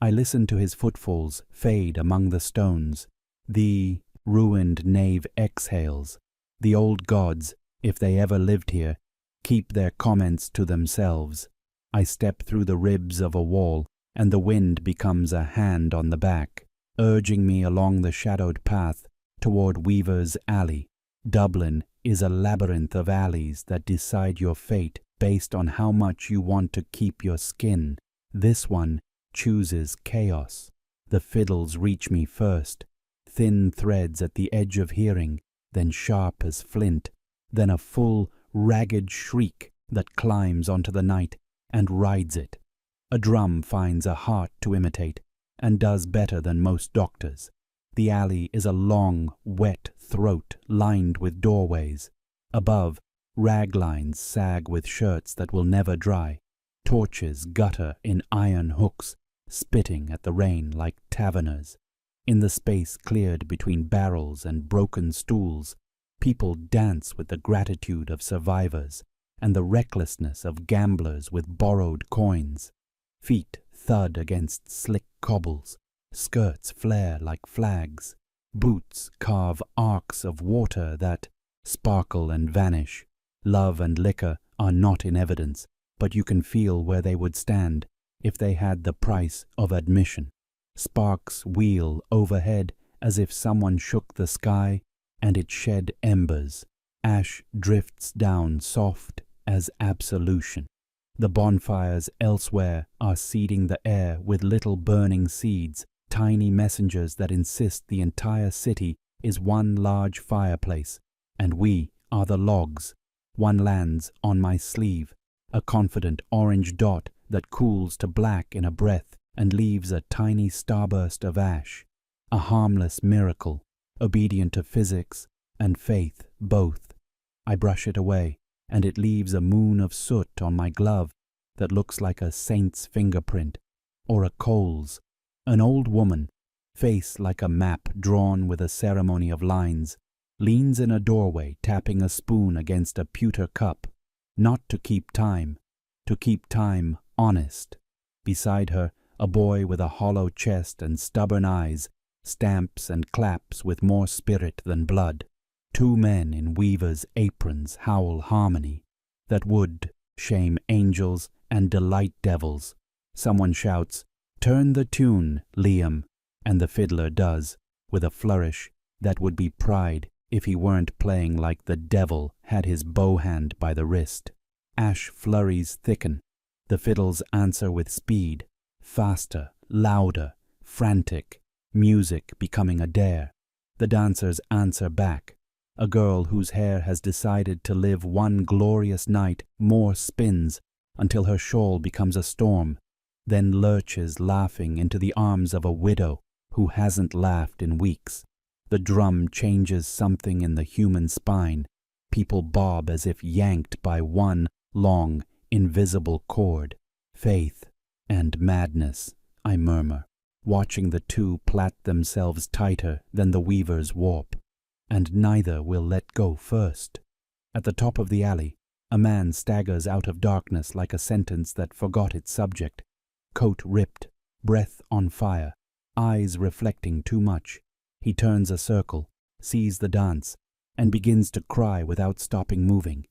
Speaker 2: I listen to his footfalls fade among the stones. The ruined nave exhales. The old gods, if they ever lived here, keep their comments to themselves. I step through the ribs of a wall, and the wind becomes a hand on the back, urging me along the shadowed path toward Weaver's Alley. Dublin is a labyrinth of alleys that decide your fate based on how much you want to keep your skin. This one chooses chaos. The fiddles reach me first, thin threads at the edge of hearing, then sharp as flint, then a full, ragged shriek that climbs onto the night and rides it. A drum finds a heart to imitate and does better than most doctors. The alley is a long, wet throat lined with doorways. Above, raglines sag with shirts that will never dry. Torches gutter in iron hooks, spitting at the rain like taverners. In the space cleared between barrels and broken stools, people dance with the gratitude of survivors and the recklessness of gamblers with borrowed coins. Feet thud against slick cobbles, skirts flare like flags, boots carve arcs of water that sparkle and vanish. Love and liquor are not in evidence, but you can feel where they would stand if they had the price of admission. Sparks wheel overhead as if someone shook the sky and it shed embers. Ash drifts down soft as absolution. The bonfires elsewhere are seeding the air with little burning seeds, tiny messengers that insist the entire city is one large fireplace, and we are the logs. One lands on my sleeve, a confident orange dot that cools to black in a breath and leaves a tiny starburst of ash. A harmless miracle, obedient to physics and faith both. I brush it away, and it leaves a moon of soot on my glove that looks like a saint's fingerprint, or a coal's. An old woman, face like a map drawn with a ceremony of lines, leans in a doorway tapping a spoon against a pewter cup, not to keep time honest. Beside her, a boy with a hollow chest and stubborn eyes stamps and claps with more spirit than blood. Two men in weavers' aprons howl harmony that would shame angels and delight devils. Someone shouts, "Turn the tune, Liam," and the fiddler does, with a flourish that would be pride if he weren't playing like the devil had his bow hand by the wrist. Ash flurries thicken. The fiddles answer with speed, faster, louder, frantic, music becoming a dare. The dancers answer back. A girl whose hair has decided to live one glorious night more spins until her shawl becomes a storm, then lurches laughing into the arms of a widow who hasn't laughed in weeks. The drum changes something in the human spine. People bob as if yanked by one long, invisible cord. Faith and madness, I murmur, watching the two plait themselves tighter than the weaver's warp. And neither will let go first. At the top of the alley, a man staggers out of darkness like a sentence that forgot its subject. Coat ripped, breath on fire, eyes reflecting too much. He turns a circle, sees the dance, and begins to cry without stopping moving.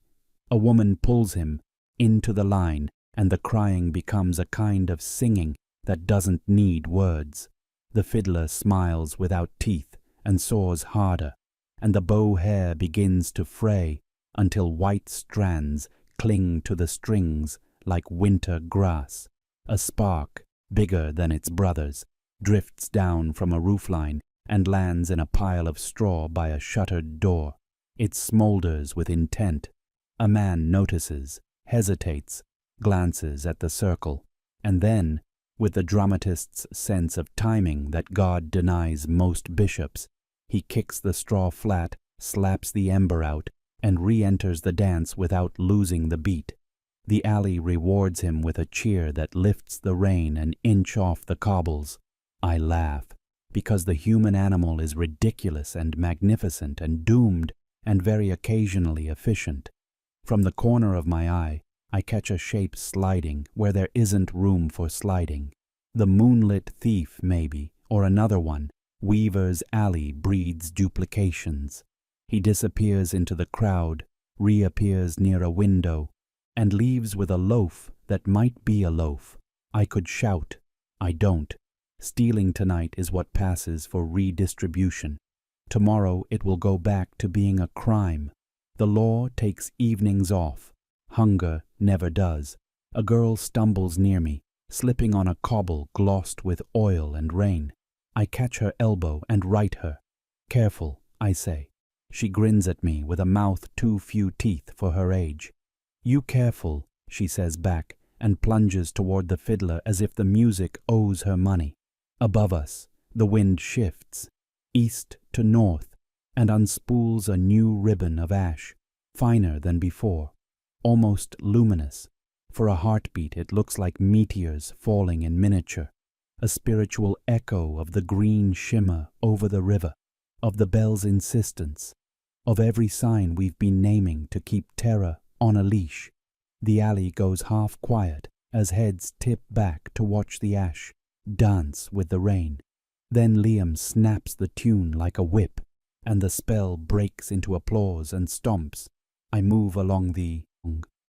Speaker 2: A woman pulls him into the line, and the crying becomes a kind of singing that doesn't need words. The fiddler smiles without teeth and saws harder, and the bow hair begins to fray until white strands cling to the strings like winter grass. A spark, bigger than its brothers, drifts down from a roofline and lands in a pile of straw by a shuttered door. It smolders with intent. A man notices, hesitates, glances at the circle, and then, with the dramatist's sense of timing that God denies most bishops, he kicks the straw flat, slaps the ember out, and re-enters the dance without losing the beat. The alley rewards him with a cheer that lifts the rain an inch off the cobbles. I laugh, because the human animal is ridiculous and magnificent and doomed and very occasionally efficient. From the corner of my eye, I catch a shape sliding where there isn't room for sliding. The moonlit thief, maybe, or another one. Weaver's alley breeds duplications. He disappears into the crowd, reappears near a window, and leaves with a loaf that might be a loaf. I could shout. I don't. Stealing tonight is what passes for redistribution. Tomorrow it will go back to being a crime. The law takes evenings off. Hunger never does. A girl stumbles near me, slipping on a cobble glossed with oil and rain. I catch her elbow and right her. Careful, I say. She grins at me with a mouth too few teeth for her age. You careful, she says back, and plunges toward the fiddler as if the music owes her money. Above us, the wind shifts, east to north, and unspools a new ribbon of ash, finer than before, almost luminous. For a heartbeat it looks like meteors falling in miniature, a spiritual echo of the green shimmer over the river, of the bell's insistence, of every sign we've been naming to keep terror on a leash. The alley goes half quiet as heads tip back to watch the ash dance with the rain. Then Liam snaps the tune like a whip, and the spell breaks into applause and stomps. I move along the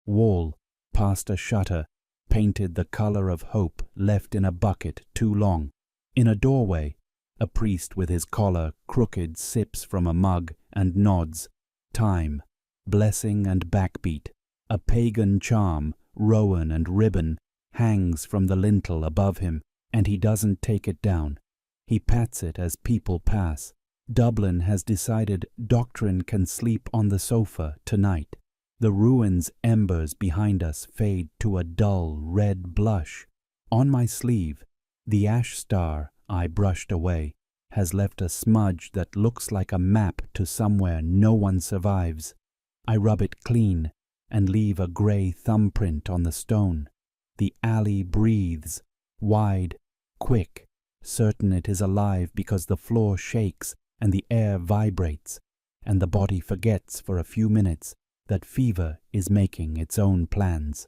Speaker 2: wall, past a shutter, painted the color of hope left in a bucket too long. In a doorway, a priest with his collar crooked sips from a mug and nods. Time, blessing and backbeat, a pagan charm, rowan and ribbon, hangs from the lintel above him, and he doesn't take it down. He pats it as people pass. Dublin has decided doctrine can sleep on the sofa tonight. The ruins' embers behind us fade to a dull red blush. On my sleeve, the ash star I brushed away has left a smudge that looks like a map to somewhere no one survives. I rub it clean and leave a grey thumbprint on the stone. The alley breathes, wide, quick, certain it is alive because the floor shakes and the air vibrates, and the body forgets for a few minutes that fever is making its own plans.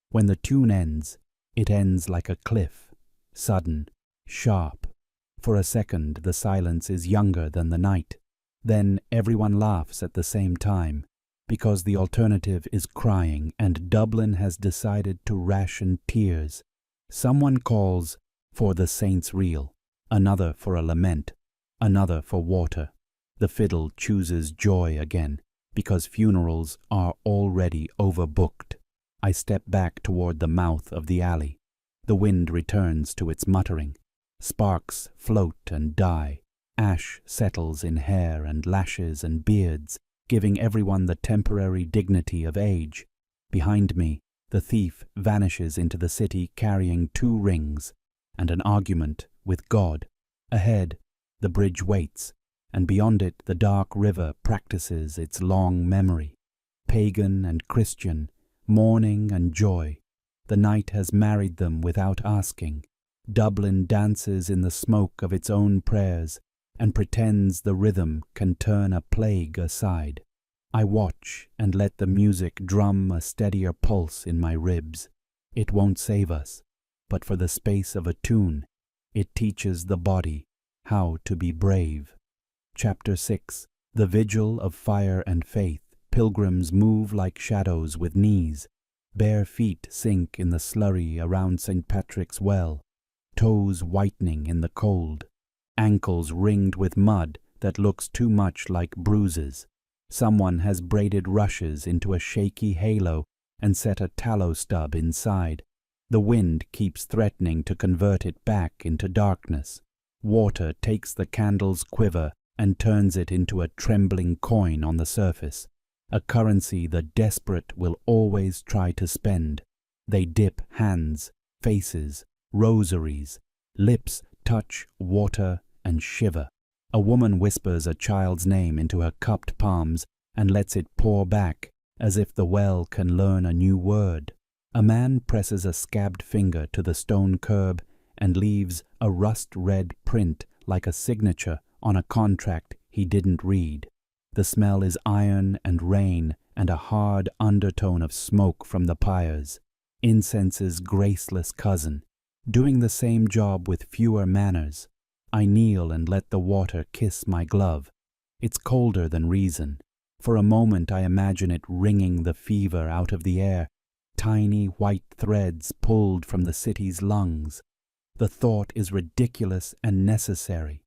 Speaker 2: When the tune ends, it ends like a cliff, sudden, sharp. For a second the silence is younger than the night. Then everyone laughs at the same time, because the alternative is crying and Dublin has decided to ration tears. Someone calls for the saints' reel, another for a lament, another for water. The fiddle chooses joy again, because funerals are already overbooked. I step back toward the mouth of the alley. The wind returns to its muttering. Sparks float and die. Ash settles in hair and lashes and beards, giving everyone the temporary dignity of age. Behind me, the thief vanishes into the city carrying 2 rings and an argument with God. Ahead, the bridge waits, and beyond it the dark river practices its long memory. Pagan and Christian, mourning and joy, the night has married them without asking. Dublin dances in the smoke of its own prayers and pretends the rhythm can turn a plague aside. I watch and let the music drum a steadier pulse in my ribs. It won't save us, but for the space of a tune, it teaches the body how to be brave. Chapter 6. The Vigil of Fire and Faith. Pilgrims move like shadows with knees. Bare feet sink in the slurry around St. Patrick's Well, toes whitening in the cold, ankles ringed with mud that looks too much like bruises. Someone has braided rushes into a shaky halo and set a tallow stub inside. The wind keeps threatening to convert it back into darkness. Water takes the candle's quiver and turns it into a trembling coin on the surface, a currency the desperate will always try to spend. They dip hands, faces, rosaries, lips touch water and shiver. A woman whispers a child's name into her cupped palms and lets it pour back, as if the well can learn a new word. A man presses a scabbed finger to the stone curb and leaves a rust-red print like a signature on a contract he didn't read. The smell is iron and rain and a hard undertone of smoke from the pyres. Incense's graceless cousin, doing the same job with fewer manners. I kneel and let the water kiss my glove. It's colder than reason. For a moment I imagine it wringing the fever out of the air, tiny white threads pulled from the city's lungs. The thought is ridiculous and necessary.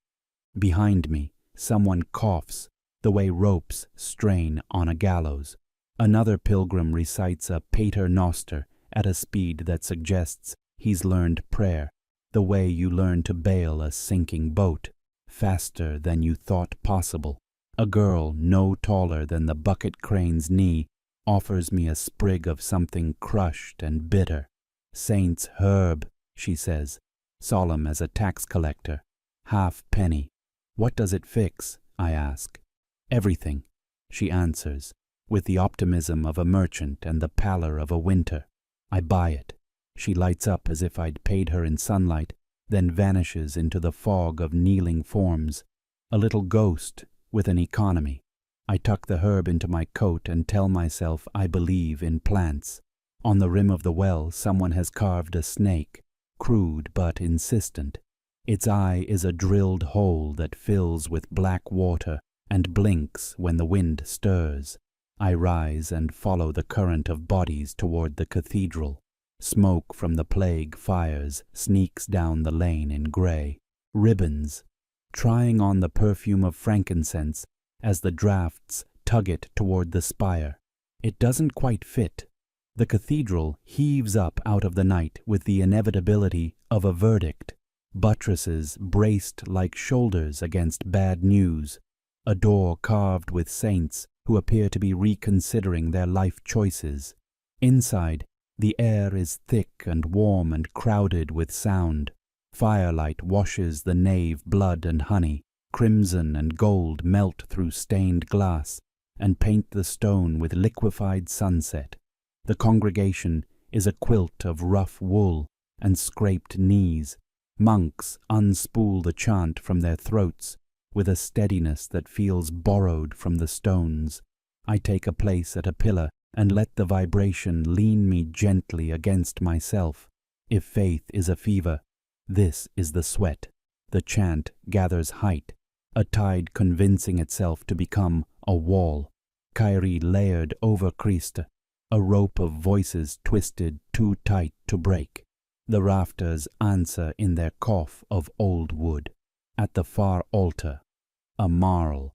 Speaker 2: Behind me, someone coughs, the way ropes strain on a gallows. Another pilgrim recites a pater noster at a speed that suggests he's learned prayer, the way you learn to bail a sinking boat, faster than you thought possible. A girl no taller than the bucket crane's knee offers me a sprig of something crushed and bitter. Saint's herb, she says, solemn as a tax collector. Half penny. What does it fix? I ask. Everything, she answers, with the optimism of a merchant and the pallor of a winter. I buy it. She lights up as if I'd paid her in sunlight, then vanishes into the fog of kneeling forms, a little ghost with an economy. I tuck the herb into my coat and tell myself I believe in plants. On the rim of the well, someone has carved a snake, crude but insistent. Its eye is a drilled hole that fills with black water and blinks when the wind stirs. I rise and follow the current of bodies toward the cathedral. Smoke from the plague fires sneaks down the lane in grey. Ribbons, trying on the perfume of frankincense as the drafts tug it toward the spire. It doesn't quite fit. The cathedral heaves up out of the night with the inevitability of a verdict. Buttresses braced like shoulders against bad news. A door carved with saints who appear to be reconsidering their life choices. Inside, the air is thick and warm and crowded with sound. Firelight washes the nave blood and honey. Crimson and gold melt through stained glass and paint the stone with liquefied sunset. The congregation is a quilt of rough wool and scraped knees. Monks unspool the chant from their throats with a steadiness that feels borrowed from the stones. I take a place at a pillar and let the vibration lean me gently against myself. If faith is a fever, this is the sweat. The chant gathers height, a tide convincing itself to become a wall. Quay layered over Christ, a rope of voices twisted too tight to break. The rafters answer in their cough of old wood. At the far altar, a marl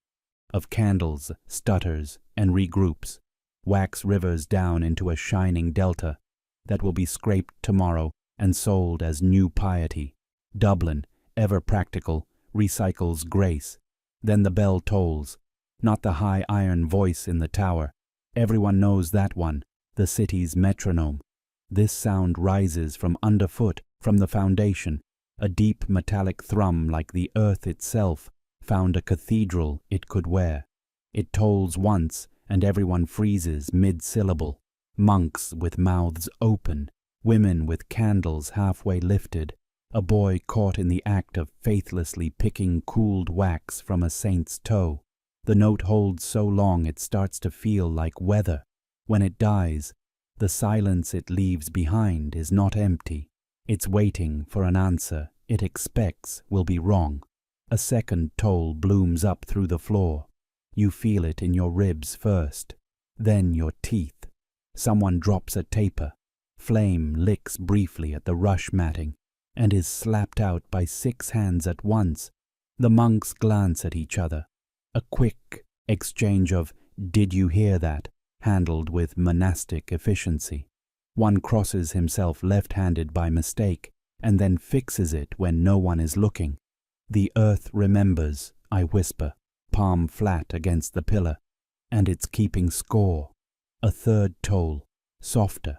Speaker 2: of candles stutters and regroups. Wax rivers down into a shining delta that will be scraped tomorrow and sold as new piety. Dublin, ever practical, recycles grace. Then the bell tolls, not the high iron voice in the tower. Everyone knows that one, the city's metronome. This sound rises from underfoot, from the foundation. A deep metallic thrum like the earth itself found a cathedral it could wear. It tolls once, and everyone freezes mid-syllable. Monks with mouths open, women with candles halfway lifted, a boy caught in the act of faithlessly picking cooled wax from a saint's toe. The note holds so long it starts to feel like weather. When it dies, the silence it leaves behind is not empty. It's waiting for an answer it expects will be wrong. A second toll blooms up through the floor. You feel it in your ribs first, then your teeth. Someone drops a taper. Flame licks briefly at the rush matting and is slapped out by 6 hands at once. The monks glance at each other. A quick exchange of "Did you hear that?" handled with monastic efficiency. One crosses himself left-handed by mistake and then fixes it when no one is looking. The earth remembers, I whisper, palm flat against the pillar, and it's keeping score. A third toll, softer,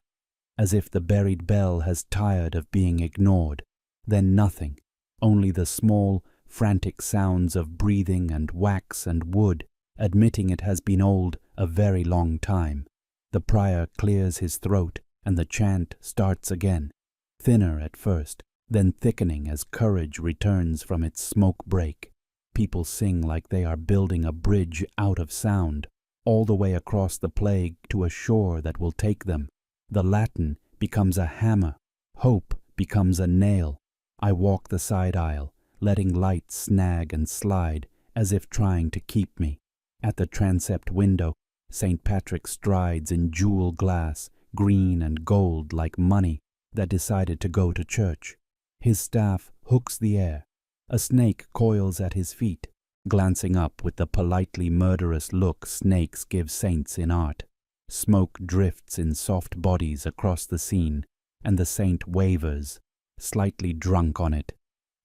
Speaker 2: as if the buried bell has tired of being ignored. Then nothing, only the small, frantic sounds of breathing and wax and wood, admitting it has been old a very long time. The prior clears his throat, and the chant starts again, thinner at first, then thickening as courage returns from its smoke break. People sing like they are building a bridge out of sound, all the way across the plague to a shore that will take them. The Latin becomes a hammer, hope becomes a nail. I walk the side aisle, letting light snag and slide as if trying to keep me. At the transept window, St. Patrick strides in jewel glass, green and gold like money that decided to go to church. His staff hooks the air. A snake coils at his feet, glancing up with the politely murderous look snakes give saints in art. Smoke drifts in soft bodies across the scene, and the saint wavers, slightly drunk on it.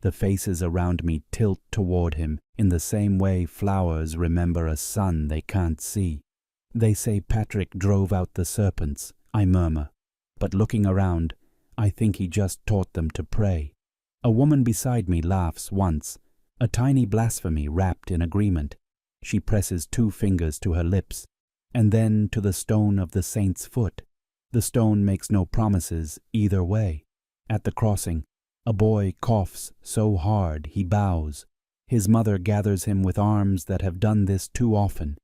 Speaker 2: The faces around me tilt toward him in the same way flowers remember a sun they can't see. They say Patrick drove out the serpents, I murmur, but looking around, I think he just taught them to pray. A woman beside me laughs once, a tiny blasphemy wrapped in agreement. She presses 2 fingers to her lips, and then to the stone of the saint's foot. The stone makes no promises either way. At the crossing, a boy coughs so hard he bows. His mother gathers him with arms that have done this too often,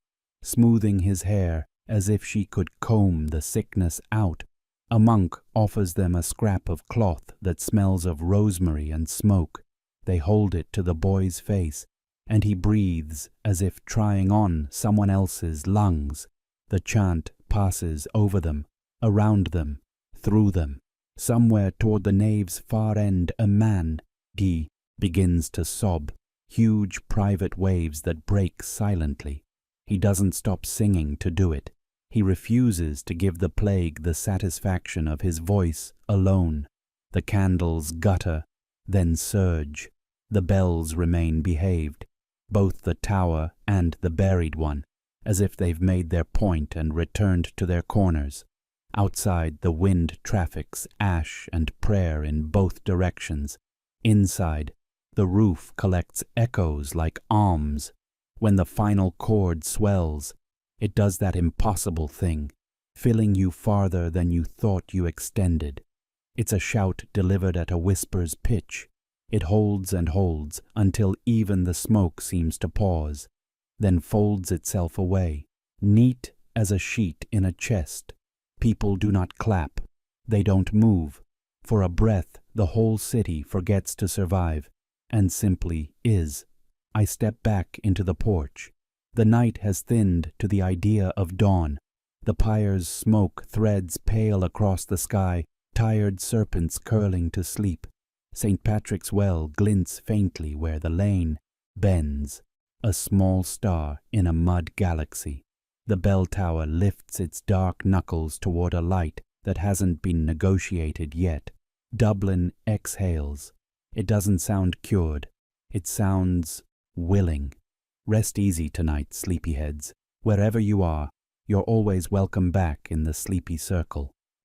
Speaker 2: smoothing his hair as if she could comb the sickness out. A monk offers them a scrap of cloth that smells of rosemary and smoke. They hold it to the boy's face, and he breathes as if trying on someone else's lungs. The chant passes over them, around them, through them. Somewhere toward the nave's far end a man, D, begins to sob, huge private waves that break silently. He doesn't stop singing to do it. He refuses to give the plague the satisfaction of his voice alone. The candles gutter, then surge. The bells remain behaved, both the tower and the buried one, as if they've made their point and returned to their corners. Outside, the wind traffics ash and prayer in both directions. Inside, the roof collects echoes like alms. When the final chord swells, it does that impossible thing, filling you farther than you thought you extended. It's a shout delivered at a whisper's pitch. It holds and holds until even the smoke seems to pause, then folds itself away, neat as a sheet in a chest. People do not clap. They don't move. For a breath, the whole city forgets to survive, and simply is. I step back into the porch. The night has thinned to the idea of dawn. The pyre's smoke threads pale across the sky, tired serpents curling to sleep. St. Patrick's Well glints faintly where the lane bends, a small star in a mud galaxy. The bell tower lifts its dark knuckles toward a light that hasn't been negotiated yet. Dublin exhales. It doesn't sound cured. It sounds willing. Rest easy tonight, sleepyheads. Wherever you are, you're always welcome back in the sleepy circle.